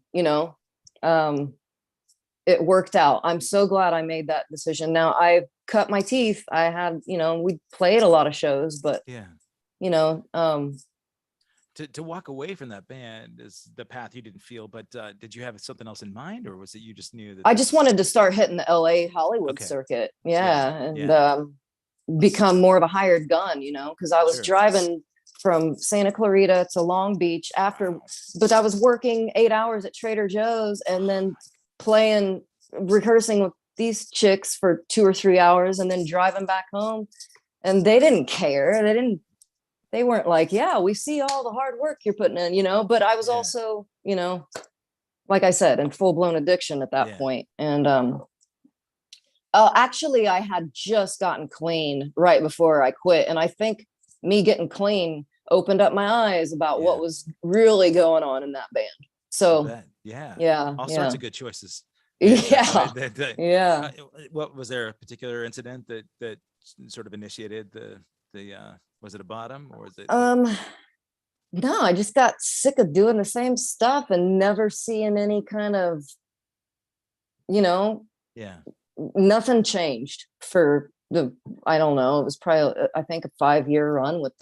um, it worked out. I'm so glad I made that decision. Now I cut my teeth. I had, we played a lot of shows, but Yeah. you know, To walk away from that band is the path you didn't feel, but did you have something else in mind, or was it you just knew that I just wanted to start hitting the LA Hollywood okay. circuit. Yeah. Yeah. And Yeah. become more of a hired gun, because I was Sure. driving from Santa Clarita to Long Beach but I was working 8 hours at Trader Joe's and then rehearsing with these chicks for 2 or 3 hours and then driving back home. And they didn't care. They weren't like, yeah, we see all the hard work you're putting in, but I was Yeah. also, like I said, in full blown addiction at that Yeah. point. And, actually, I had just gotten clean right before I quit. And I think me getting clean opened up my eyes about what Yeah. was really going on in that band. I'll So, bet. Yeah. yeah, All sorts yeah, of good choices. And yeah, yeah. what was there a particular incident that sort of initiated the was it a bottom, or was it No, I just got sick of doing the same stuff and never seeing any kind of, you know, yeah. nothing changed for I don't know, it was probably, I think, a 5-year run with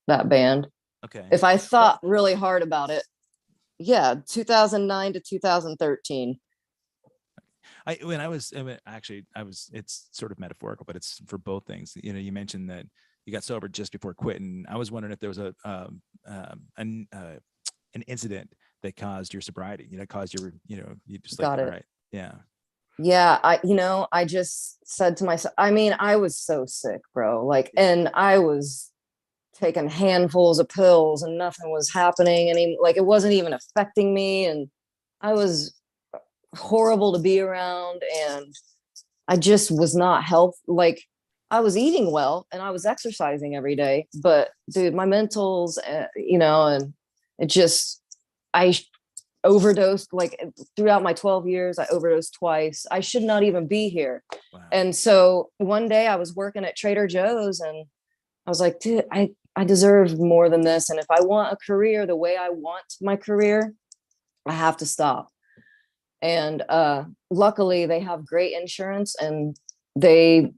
that band. Okay. If I Well, thought really hard about it, yeah, 2009 to 2013. It's sort of metaphorical, but it's for both things. You mentioned that you got sober just before quitting. I was wondering if there was an incident that caused your sobriety, caused you just like, Got all it. right. Yeah. Yeah, I just said to myself, I was so sick, bro. Like, Yeah. and I was taking handfuls of pills and nothing was happening. Like, it wasn't even affecting me. And I was horrible to be around. And I just was not like, I was eating well and I was exercising every day, but dude, my mentals, and it just, I overdosed like throughout my 12 years. I overdosed twice. I should not even be here. Wow. And so one day I was working at Trader Joe's and I was like, dude, I deserve more than this. And if I want a career the way I want my career, I have to stop. And luckily they have great insurance and they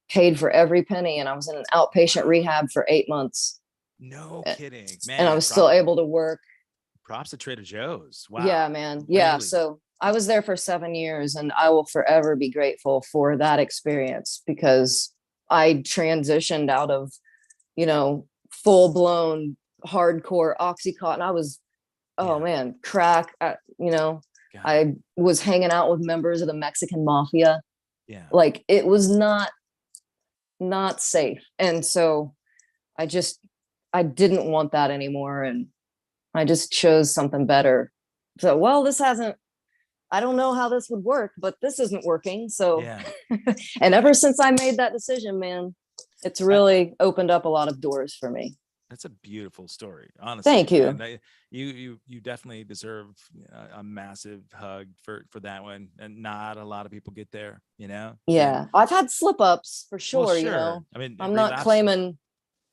paid for every penny. And I was in an outpatient rehab for 8 months. No kidding, And I man. was still able to work. Props to Trader Joe's. Yeah, Wow. man. Yeah. Really? So I was there for 7 years and I will forever be grateful for that experience because I transitioned out of, full blown hardcore Oxycontin. I was, oh Yeah. man, crack. Got I it. was hanging out with members of the Mexican mafia. Yeah. Like, it was not safe. And so I didn't want that anymore. And I just chose something better. So, well, I don't know how this would work, but this isn't working. So, Yeah. and ever since I made that decision, man, it's really opened up a lot of doors for me. That's a beautiful story, honestly. Thank you. And you definitely deserve a massive hug for that one, and not a lot of people get there. Yeah, And, I've had slip ups for well, sure. sure. I mean, I'm not relapse. claiming.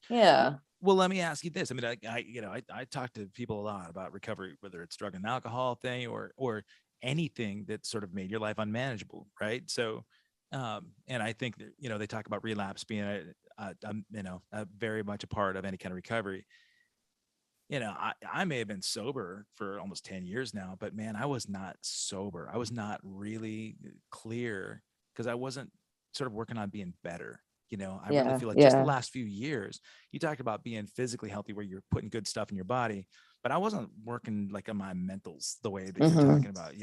Yeah. Well, let me ask you this. I mean, I talk to people a lot about recovery, whether it's drug and alcohol thing or anything that sort of made your life unmanageable, right? So, and I think that, they talk about relapse being a very much a part of any kind of recovery. I may have been sober for almost 10 years now, but man, I was not sober. I was not really clear because I wasn't sort of working on being better. I really feel like just the last few years, you talked about being physically healthy where you're putting good stuff in your body, but I wasn't working like on my mentals the way that you're talking about,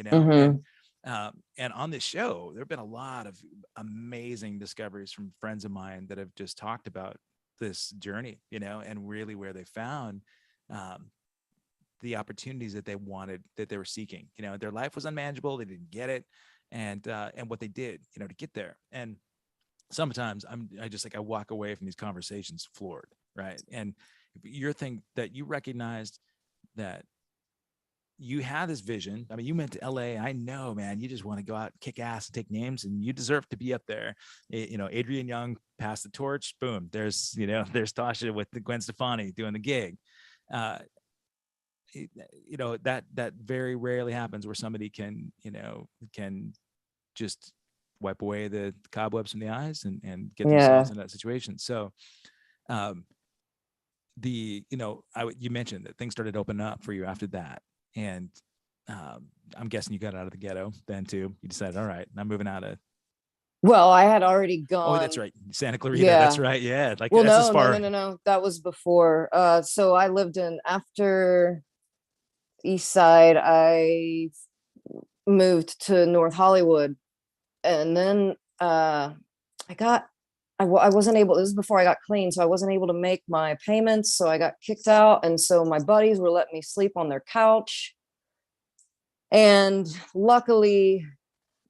and on this show, there've been a lot of amazing discoveries from friends of mine that have just talked about this journey, and really where they found the opportunities that they wanted, that they were seeking. Their life was unmanageable, they didn't get it, and what they did, to get there. And sometimes I walk away from these conversations floored, right? And your thing that you recognized that you had this vision. I mean, you went to LA. I know, man, you just want to go out, kick ass, and take names, and you deserve to be up there. Adrian Young passed the torch. Boom. There's Tosha with the Gwen Stefani doing the gig. you know, that very rarely happens where somebody can, you know, can just wipe away the cobwebs from the eyes and get Yeah. themselves in that situation. So, um, you know, you mentioned that things started to open up for you after that. And, I'm guessing you got out of the ghetto then too. You decided, all right, I'm moving out of, Well, I had already oh, that's gone. right. Santa Clarita. That's Yeah. right. Yeah. Like Well, that's as no, no, far. no, no, no. That was before. So I lived in after East Side. I moved to North Hollywood, and then I got. I wasn't able. This was before I got clean, so I wasn't able to make my payments. So I got kicked out, and so my buddies were letting me sleep on their couch. And luckily,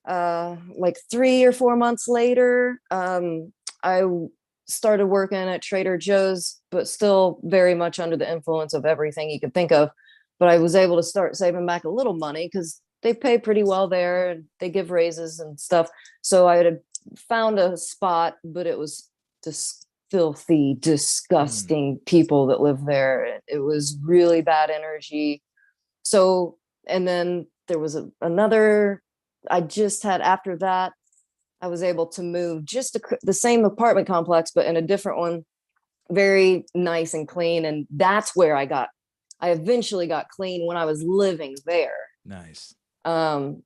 like 3 or 4 months later, I started working at Trader Joe's, but still very much under the influence of everything you could think of. But I was able to start saving back a little money because they pay pretty well there and they give raises and stuff. So I had found a spot, but it was just filthy, disgusting people that live there. It was really bad energy. So, and then there was another, I just had after that, I was able to move just to the same apartment complex, but in a different one, very nice and clean. And that's where I eventually got clean when I was living there. Nice. So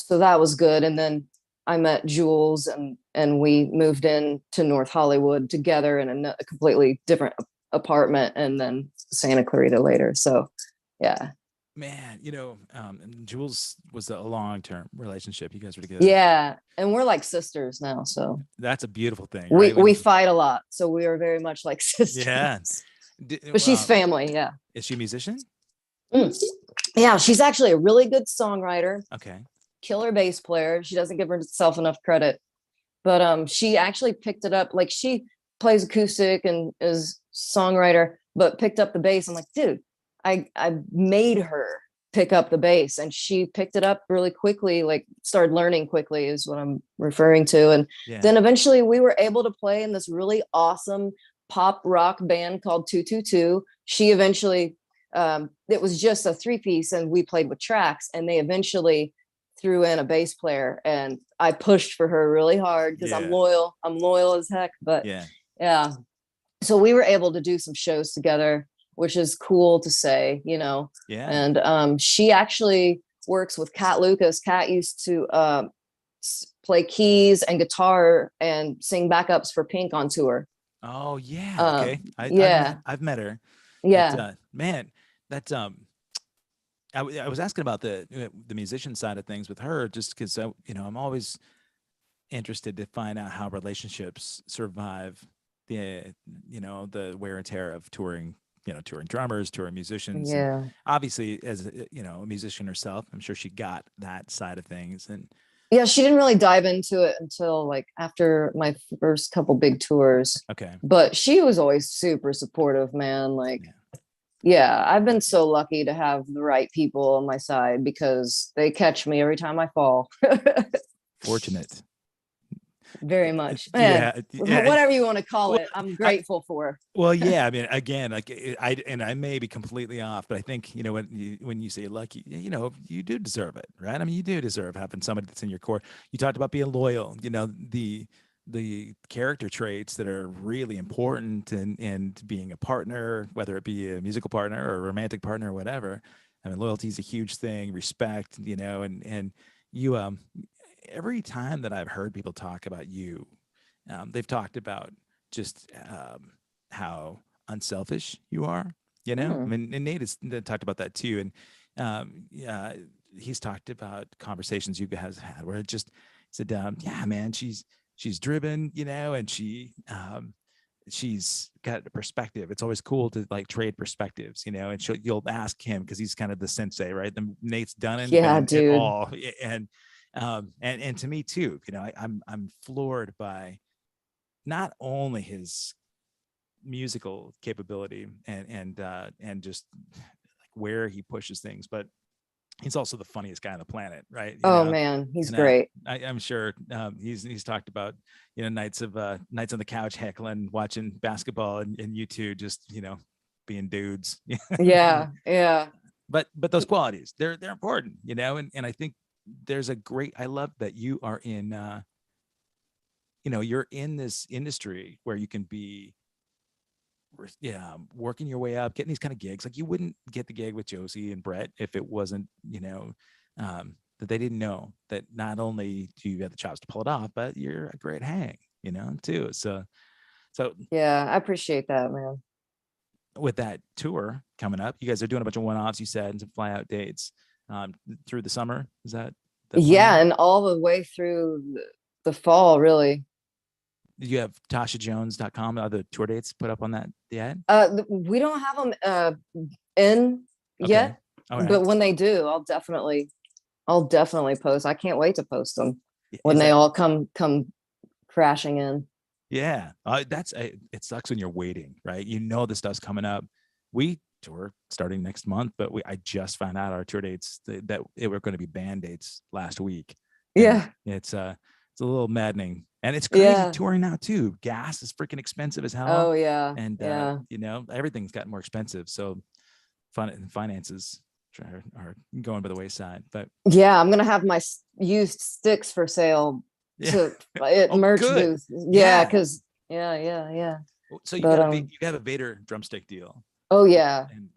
that was good. And then I met Jules and we moved in to North Hollywood together in a completely different apartment, and then Santa Clarita later. So yeah. Man, you know, and Jules was a long-term relationship. You guys were together. Yeah. And we're like sisters now. So That's a beautiful thing, we right? we fight a lot. So we are very much like Yeah. sisters. But she's family. Yeah. Is she a musician? Mm. Yeah, she's actually a really good songwriter, Okay. killer bass player. She doesn't give herself enough credit, but she actually picked it up. Like she plays acoustic and is songwriter, but picked up the bass. I'm like, dude, I made her pick up the bass, and she picked it up really quickly. Like started learning quickly is what I'm referring to. And Yeah. then eventually we were able to play in this really awesome pop rock band called 222. She eventually it was just a 3-piece and we played with tracks, and they eventually threw in a bass player, and I pushed for her really hard because I'm loyal as heck. But yeah, so we were able to do some shows together, which is cool to say, you know. Yeah. And she actually works with Kat Lucas. Kat used to play keys and guitar and sing backups for Pink on tour. Oh yeah. Okay. Yeah. I've met her. Yeah. But, man, that's I was asking about the musician side of things with her, just because you know, I'm always interested to find out how relationships survive the, you know, the wear and tear of touring. You know, touring drummers, touring musicians. Yeah. And obviously, as you know, a musician herself, I'm sure she got that side of things. And Yeah, she didn't really dive into it until like after my first couple big tours. okay. But she was always super supportive, man. Like, yeah, I've been so lucky to have the right people on my side because they catch me every time I fall. Fortunate. Very much. Yeah. Whatever you want to call it, I'm grateful for. Well, yeah. I mean, again, like I may be completely off, but I think, you know, when you say lucky, you know, you do deserve it, right? I mean, you do deserve having somebody that's in your core. You talked about being loyal, you know, the character traits that are really important and being a partner, whether it be a musical partner or a romantic partner or whatever. I mean, loyalty is a huge thing, respect, you know, and you, every time that I've heard people talk about you, they've talked about just how unselfish you are. You know, I mean, and Nate has talked about that too, and yeah, he's talked about conversations you guys had where it just said, yeah, man, she's driven, you know, and she's got a perspective. It's always cool to like trade perspectives, you know, and you'll ask him because he's kind of the sensei, right? Nate's done it all, and to me too, you know, I'm floored by not only his musical capability and just like where he pushes things, but he's also the funniest guy on the planet, right? You know? Man, he's and, great. I'm sure he's talked about, you know, nights on the couch heckling, watching basketball, and you two just, you know, being dudes. Yeah. but those qualities, they're important, you know, and I think I love that you are in, you're in this industry where you can be, yeah, working your way up, getting these kind of gigs. Like you wouldn't get the gig with Josie and Brett if it wasn't, that they didn't know that not only do you have the chops to pull it off, but you're a great hang, too. So Yeah, I appreciate that, man. with that tour coming up, you guys are doing a bunch of one-offs, you said, and some fly out dates through the summer. Is that the Yeah, plan? and all the way through the fall, really. You have ToshaJones.com, other tour dates put up on that yet? We don't have them in Okay. yet, All right. but when they do, I'll definitely post. I can't wait to post them when Is they that, all come crashing in. yeah, it sucks when you're waiting, right? The stuff's coming up. We tour starting next month, but I just found out our tour dates that it were going to be band dates last week. And Yeah, it's a little maddening. And it's crazy yeah. touring now too. Gas is freaking expensive as hell. Oh yeah, And yeah. everything's gotten more expensive. So finances are going by the wayside. But Yeah, I'm gonna have my used sticks for sale yeah. to at Oh, merch good. booth. Yeah, Yeah. because yeah. So But you have a Vader drumstick deal. oh yeah, And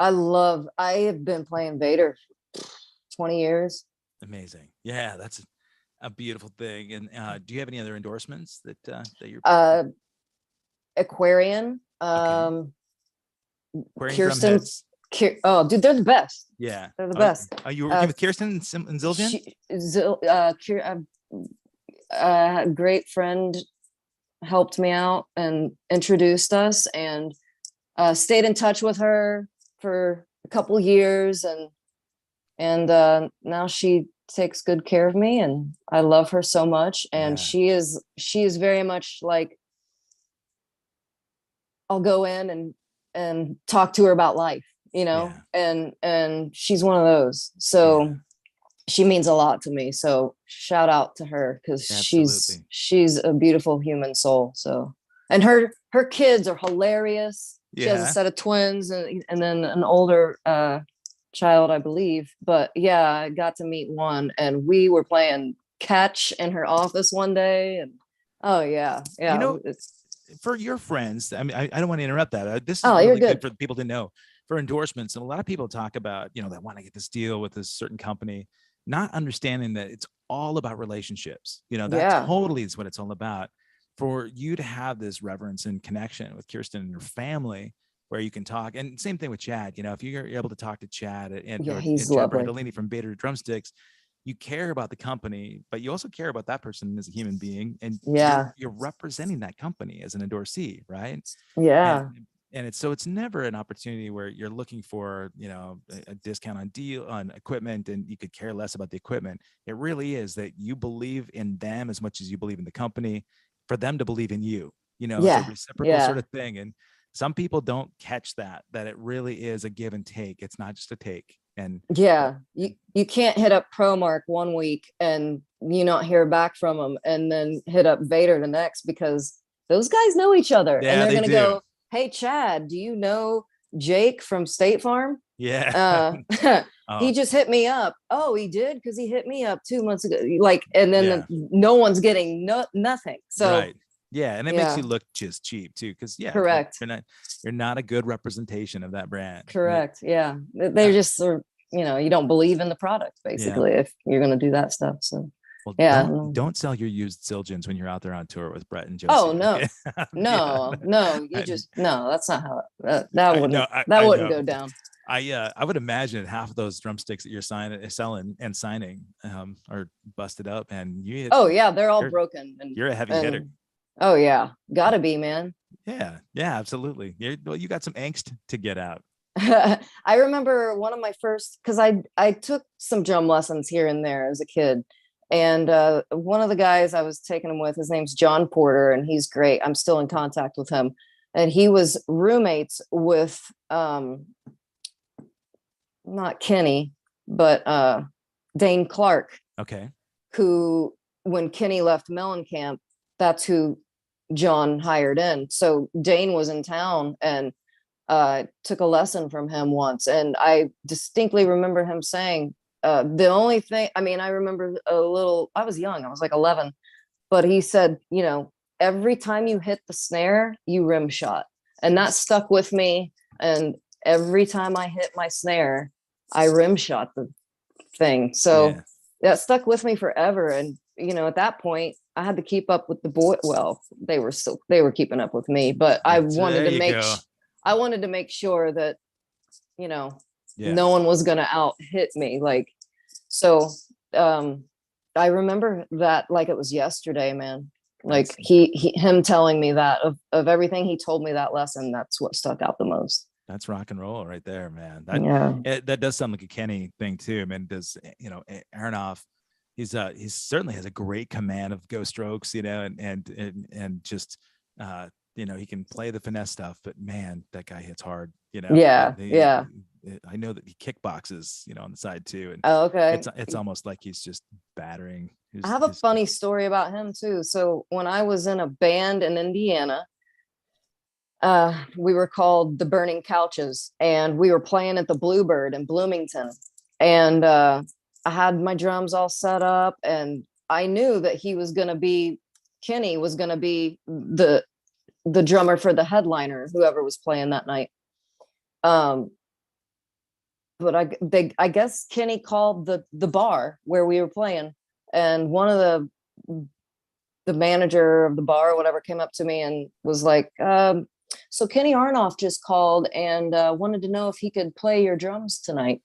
I have been playing Vader 20 years. amazing. Yeah, that's a beautiful thing. And do you have any other endorsements that you're Uh, Aquarian, okay? Aquarian drum Kirsten. heads. Oh, dude, they're the best. Yeah. They're the best. Are you working Uh, with Kirsten and Zildjian? A great friend helped me out and introduced us, and stayed in touch with her for a couple years, and now she takes good care of me, and I love her so much. And Yeah. she is very much like, I'll go in and talk to her about life, Yeah. and she's one of those. Yeah. So she means a lot to me. So shout out to her, because Absolutely. she's a beautiful human soul. So, and her kids are hilarious. She has a Yeah. set of twins, and then an older child, I believe. But yeah, I got to meet one, and we were playing catch in her office one day, and oh yeah, You yeah. know, for your friends, I mean, I don't want to interrupt that. This is Oh, you're really good good. for people to know for endorsements. And a lot of people talk about, they want to get this deal with this certain company, not understanding that it's all about relationships. That Yeah, totally is what it's all about. For you to have this reverence and connection with Kirsten and her family, where you can talk, and same thing with Chad. If you're able to talk to Chad yeah. or He's Chad lovely. Brandolini from Bader Drumsticks, you care about the company, but you also care about that person as a human being, and Yeah, you're representing that company as an endorsee, right? And yeah, it's never an opportunity where you're looking for a discount on deal on equipment, and you could care less about the equipment. It really is that you believe in them as much as you believe in the company, for them to believe in you. It's a yeah, reciprocal sort yeah. of thing, and some people don't catch that it really is a give and take. It's not just a take. And Yeah, you can't hit up Promark one week and you not hear back from them, and then hit up Vader the next, because those guys know each other, and yeah, they're they gonna do. go, "Hey Chad, do you know Jake from State Farm? Yeah. Uh, Oh, he just hit me up. Oh, he did, because he hit me up 2 months ago." Like, and then yeah. no one's getting nothing. So Right. Yeah, and it makes you yeah, look just cheap too, because yeah, correct, you're not a good representation of that brand. correct. Yeah, they're Uh, just sort of, you don't believe in the product, yeah. basically, if you're gonna do that stuff. So Well, yeah. don't sell your used Zildjians when you're out there on tour with Brett and Oh Josie. no, Okay. Yeah. no, you I, just, no, that's not how that I wouldn't know. I go know. down. I would imagine half of those drumsticks that you're selling and signing are busted up, and Oh yeah, they're all you're broken, you're a heavy hitter. and oh yeah, gotta be, man. Yeah. Yeah. Absolutely. Well, you got some angst to get out. I remember one of my first, because I took some drum lessons here and there as a kid, and one of the guys I was taking him with, his name's John Porter, and he's great. I'm still in contact with him, and he was roommates with not Kenny, but Dane Clark, Okay. who, when Kenny left Mellencamp, that's who John hired in. So Dane was in town, and took a lesson from him once, and I distinctly remember him saying, the only thing, I mean, I remember I was young, I was like 11, but he said, every time you hit the snare, you rim shot. And that stuck with me. And every time I hit my snare, I rim shot the thing. So that stuck with me forever. And, at that point, I had to keep up with the boy. Well, they were keeping up with me, but I wanted to make sure that, no one was going to out hit me. Like, so, I remember that like it was yesterday, man. Like him telling me that of everything he told me that lesson, that's what stuck out the most. That's rock and roll right there, man. That does sound like a Kenny thing too. I mean, does Aronoff? He certainly has a great command of go strokes, and just he can play the finesse stuff. But man, that guy hits hard. I know that he kickboxes, on the side too. And okay, it's almost like he's just battering. I have a funny story about him too. So when I was in a band in Indiana, we were called the Burning Couches, and we were playing at the Bluebird in Bloomington. And I had my drums all set up, and I knew that Kenny was going to be the drummer for the headliner, whoever was playing that night. But I guess Kenny called the bar where we were playing, and one of the manager of the bar or whatever came up to me and was like, so Kenny Aronoff just called and wanted to know if he could play your drums tonight.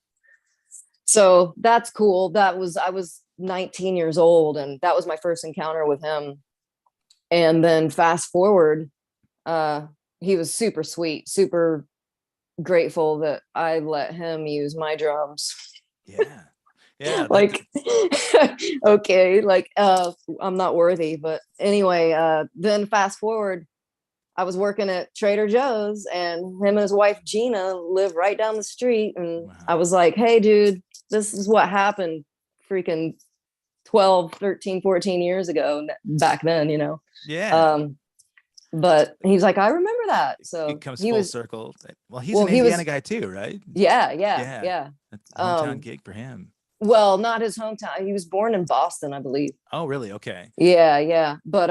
So that's cool. I was 19 years old, and that was my first encounter with him. And then fast forward, he was super sweet, super grateful that I let him use my drums. Like okay, like I'm not worthy, but anyway, then fast forward, I was working at Trader Joe's, and him and his wife Gina live right down the street, and wow. I was like, hey dude, this is what happened freaking 12, 13, 14 years ago back then, but he's like, I remember that. So it comes full circle. Well, he's an Indiana guy too, right? Yeah. That's a hometown gig for him. Well, not his hometown. He was born in Boston, I believe. Oh, really? Okay. Yeah. But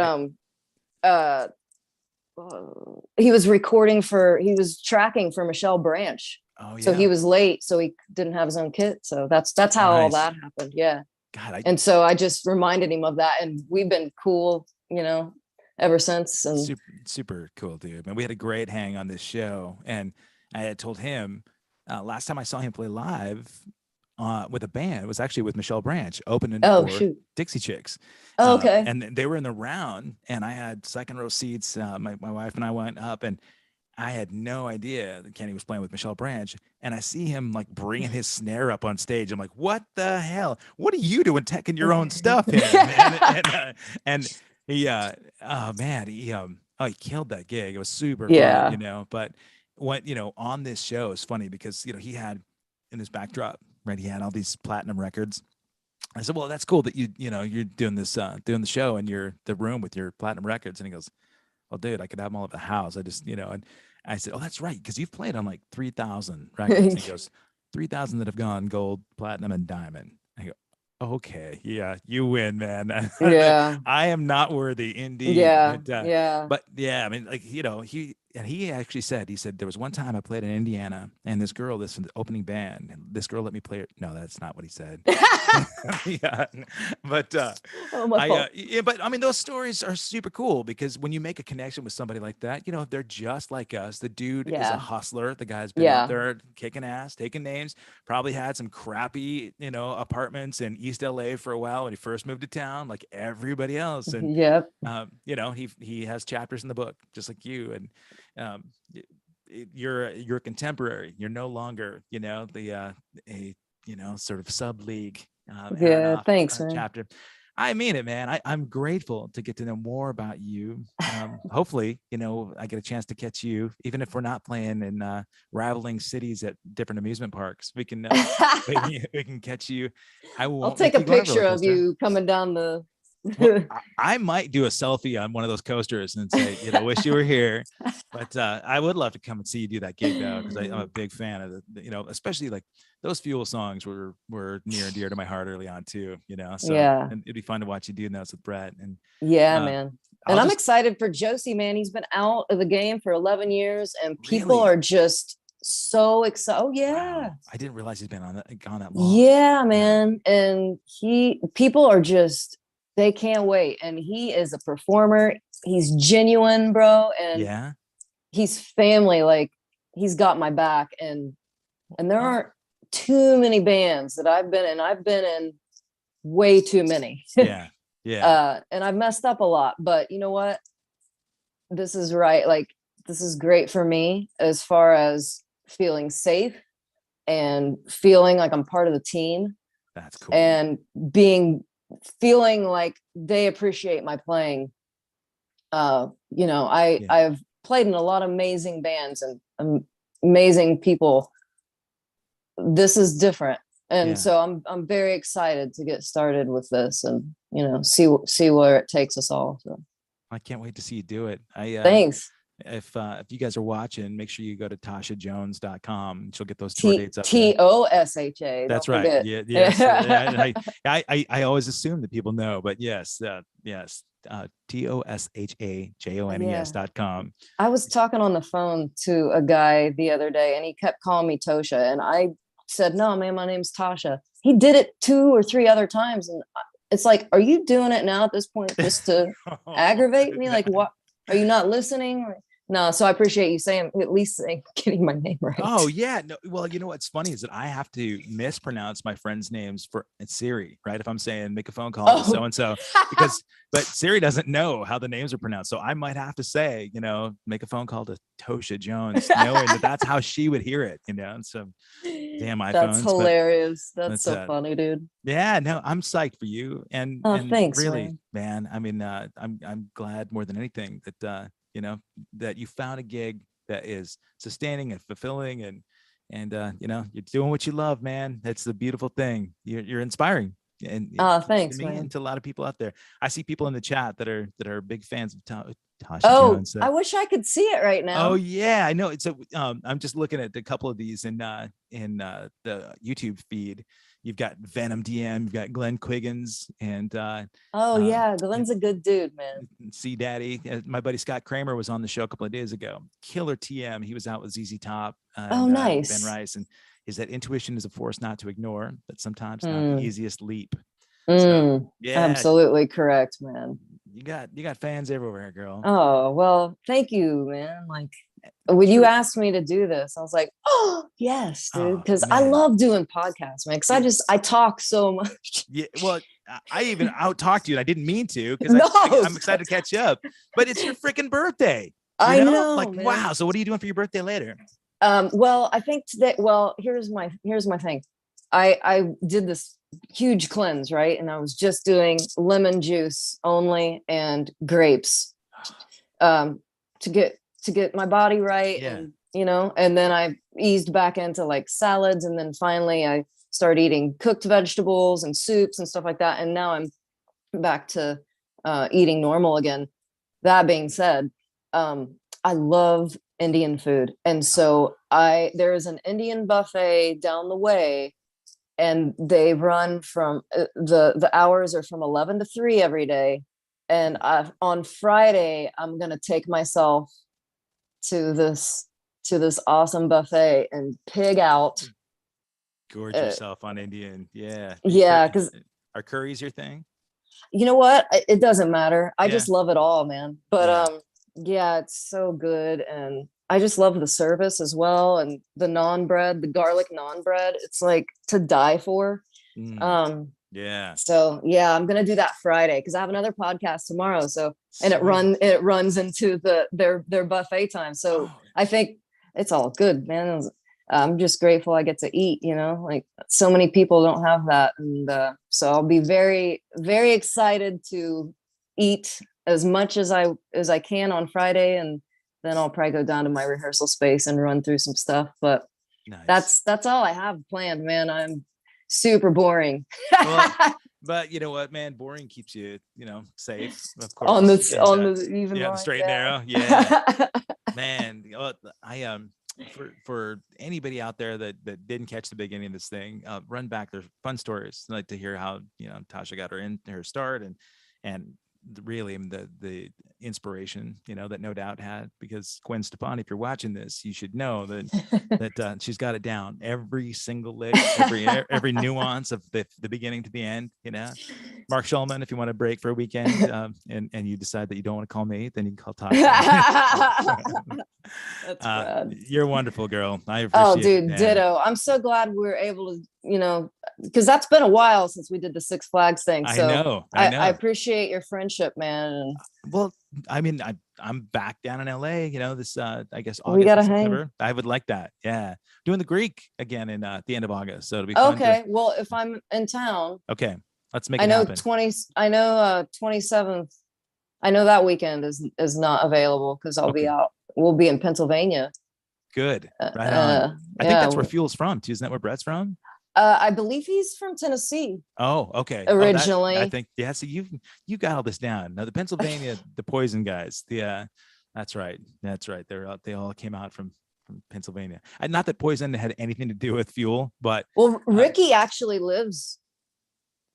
he was tracking for Michelle Branch. Oh, yeah. So he was late, so he didn't have his own kit. So that's how all that happened. Yeah. God. And so I just reminded him of that, and we've been cool, ever since. And super cool, dude. Man, we had a great hang on this show, and I had told him last time I saw him play live with a band, it was actually with Michelle Branch opening for Dixie Chicks. Oh, okay. And they were in the round, and I had second row seats. My wife and I went up, and I had no idea that Kenny was playing with Michelle Branch, and I see him like bringing his snare up on stage. I'm like, what the hell? What are you doing taking your own stuff here? and he, oh man, he killed that gig. It was super fun, but what, on this show is funny because, he had in his backdrop, right, he had all these platinum records. I said, well, that's cool that you're doing this, doing the show in the room with your platinum records. And he goes, well, dude, I could have them all at the house. I just, and I said, oh, that's right. Cause you've played on like 3,000 records. And he goes, 3,000 that have gone gold, platinum, and diamond. I go, okay, yeah, you win, man. Yeah. I am not worthy indeed. Yeah. But yeah, I mean, like, he actually said, there was one time I played in Indiana, and this girl, this from the opening band, and this girl let me play it. No, that's not what he said. Yeah, but but I mean, those stories are super cool because when you make a connection with somebody like that, they're just like us. The dude is a hustler. The guy's been out there kicking ass, taking names, probably had some crappy, apartments in East LA for a while when he first moved to town, like everybody else. And he has chapters in the book just like you. And you're a contemporary. You're no longer, sort of sub league. Thanks, man. Chapter. I mean it, man. I'm grateful to get to know more about you. Hopefully, I get a chance to catch you, even if we're not playing in rivaling cities at different amusement parks. We can we can catch you. I'll take a picture of you coming down the Well, I might do a selfie on one of those coasters and say, wish you were here. But I would love to come and see you do that gig though, because I'm a big fan of especially like those Fuel songs were near and dear to my heart early on too. So Yeah. and it'd be fun to watch you do those with Brett. And Yeah, man. And I'm just excited for Josie, man. He's been out of the game for 11 years and people Really? are just so excited. Oh yeah. Wow. I didn't realize he's been gone that long. Yeah, man. And people are just, they can't wait. And he is a performer. He's genuine, bro. And Yeah. he's family. Like he's got my back. And there aren't too many bands that I've been in. I've been in way too many. Yeah. Yeah. And I've messed up a lot, but you know what? This is right. Like this is great for me as far as feeling safe and feeling like I'm part of the team. That's cool. And feeling like they appreciate my playing. I've played in a lot of amazing bands and amazing people. This is different. And so I'm very excited to get started with this and, see where it takes us all. So I can't wait to see you do it. Thanks. If you guys are watching, make sure you go to ToshaJones.com. She'll get those tour dates up. Tosha. That's right. Yeah. Yes. I always assume that people know, but yes. TOSHAJONES.com. I was talking on the phone to a guy the other day and he kept calling me Tosha. And I said, no, man, my name's Tosha. He did it 2 or 3 other times. And it's like, are you doing it now at this point just to aggravate me? Like, what? Are you not listening? No, so I appreciate you saying at least getting my name right. Oh yeah, no. Well, what's funny is that I have to mispronounce my friends' names for Siri, right? If I'm saying make a phone call to so and so, but Siri doesn't know how the names are pronounced, so I might have to say, make a phone call to Tosha Jones, knowing that that's how she would hear it, And so, damn iPhones. That's hilarious. That's so funny, dude. Yeah, no, I'm psyched for you, and thanks, really, man. I mean, I'm glad more than anything that that you found a gig that is sustaining and fulfilling and you're doing what you love, man. That's the beautiful thing. You're inspiring. And thanks, me man. and to a lot of people out there. I see people in the chat that are big fans of Tosha Jones. I wish I could see it right now. Oh yeah, I know. It's I'm just looking at a couple of these in the YouTube feed. You've got Venom DM, you've got Glenn Quiggins, and Glenn's a good dude, man. C Daddy. My buddy Scott Kramer was on the show a couple of days ago. Killer TM. He was out with ZZ Top. And, nice. Ben Rice, and is that intuition is a force not to ignore, but sometimes not the easiest leap. So, absolutely correct, man. You got fans everywhere, girl. Oh well, thank you, man. Like when you asked me to do this, I was like, oh yes, dude, because I love doing podcasts, man. Because I talk so much. Yeah, well, I even out talked you, and I didn't mean to, because I'm excited to catch up. But it's your freaking birthday. I know. Like, man. wow. So what are you doing for your birthday later? Well, I think today. Well, here's my thing. I did this huge cleanse, right? And I was just doing lemon juice only and grapes, to get my body right. Yeah. And, and then I eased back into like salads. And then finally I started eating cooked vegetables and soups and stuff like that. And now I'm back to eating normal again. That being said, I love Indian food. And so there is an Indian buffet down the way, and they run from the hours are from 11 to 3 every day. And on Friday, I'm going to take myself to this awesome buffet and pig out. Gorge yourself on Indian. Yeah. Yeah. Because are curries your thing? You know what? It doesn't matter. I just love it all, man. But it's so good. And I just love the service as well. And the the garlic naan bread, it's like to die for. Yeah. So I'm going to do that Friday because I have another podcast tomorrow. So, and it runs into their buffet time. So I think it's all good, man. I'm just grateful I get to eat, like so many people don't have that. And so I'll be very, very excited to eat as much as I can on Friday. And then I'll probably go down to my rehearsal space and run through some stuff. But that's all I have planned, man. I'm super boring. Well, But you know what, man, boring keeps you, safe, of course. On this, And, on the even the line, straight and yeah. narrow. Yeah, man. I for anybody out there that didn't catch the beginning of this thing, run back. There's fun stories. I like to hear how Tasha got her start and really the inspiration that No Doubt had, because Gwen Stefani, if you're watching this, you should know that she's got it down, every single lick, every nuance of the beginning to the end. Mark Schulman, if you want to break for a weekend, and you decide that you don't want to call me, then you can call Tasha. That's rad. You're wonderful, girl. I appreciate Oh, it, dude, man. ditto. I'm so glad we were able to, because that's been a while since we did the Six Flags thing. I So know. I appreciate your friendship, man. And well, I mean, I'm back down in LA, this I guess we August gotta or hang. September. I would like that. Yeah. Doing the Greek again in the end of August. So it'll be fun. Okay. Well, if I'm in town, Okay. Let's make I it know happen. 27th. I know that weekend is not available because I'll be out. We'll be in Pennsylvania. Good. Right on. I think that's where yeah. Fuel's from too. Isn't that where Brett's from? I believe he's from Tennessee. Oh, okay. Originally. I think, yeah. So you got all this down. Now the Pennsylvania, the Poison guys. That's right. That's right. They all came out from Pennsylvania. And not that Poison had anything to do with Fuel, but well, Ricky actually lives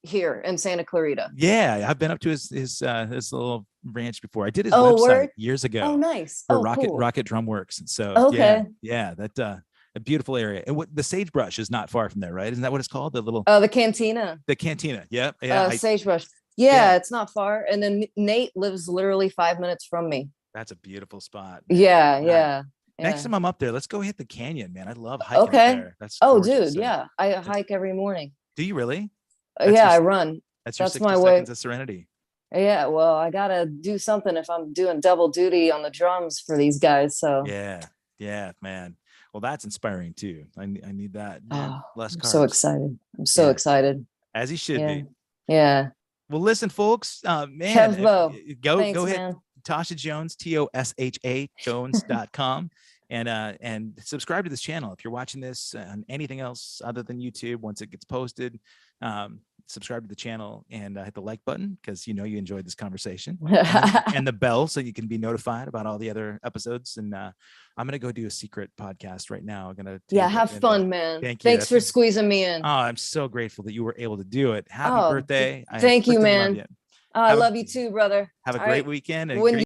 here in Santa Clarita. Yeah, I've been up to his little ranch before. I did his Oh, website word? years ago. Oh, nice. For Oh, Rocket cool. Rocket Drum Works. And so okay. yeah, that a beautiful area. And the Sagebrush is not far from there, right? Isn't that what it's called? The cantina. The cantina. Yep. Yeah. Sagebrush. Yeah, it's not far. And then Nate lives literally 5 minutes from me. That's a beautiful spot. Yeah. Next time I'm up there, let's go hit the canyon, man. I love hiking up there. That's gorgeous, dude. Yeah. I hike every morning. Do you really? I run. That's your 60 my seconds way. of serenity. Yeah, well, I gotta do something if I'm doing double duty on the drums for these guys. So yeah, man. Well, that's inspiring too. I need that. Man. Less carbs. I'm so excited. I'm so excited. As he should be. Yeah. Well, listen, folks. Man, Kevbo. Go hit man. Tosha Jones, TOSHA Jones.com. And subscribe to this channel. If you're watching this on anything else other than YouTube, once it gets posted, subscribe to the channel and hit the like button because you enjoyed this conversation and the bell so you can be notified about all the other episodes. And I'm gonna go do a secret podcast right now. I'm gonna have fun, man. Thank you. Thanks for squeezing me in. Oh, I'm so grateful that you were able to do it. Happy birthday. Thank you, man. I love you too, brother. Have a great weekend. And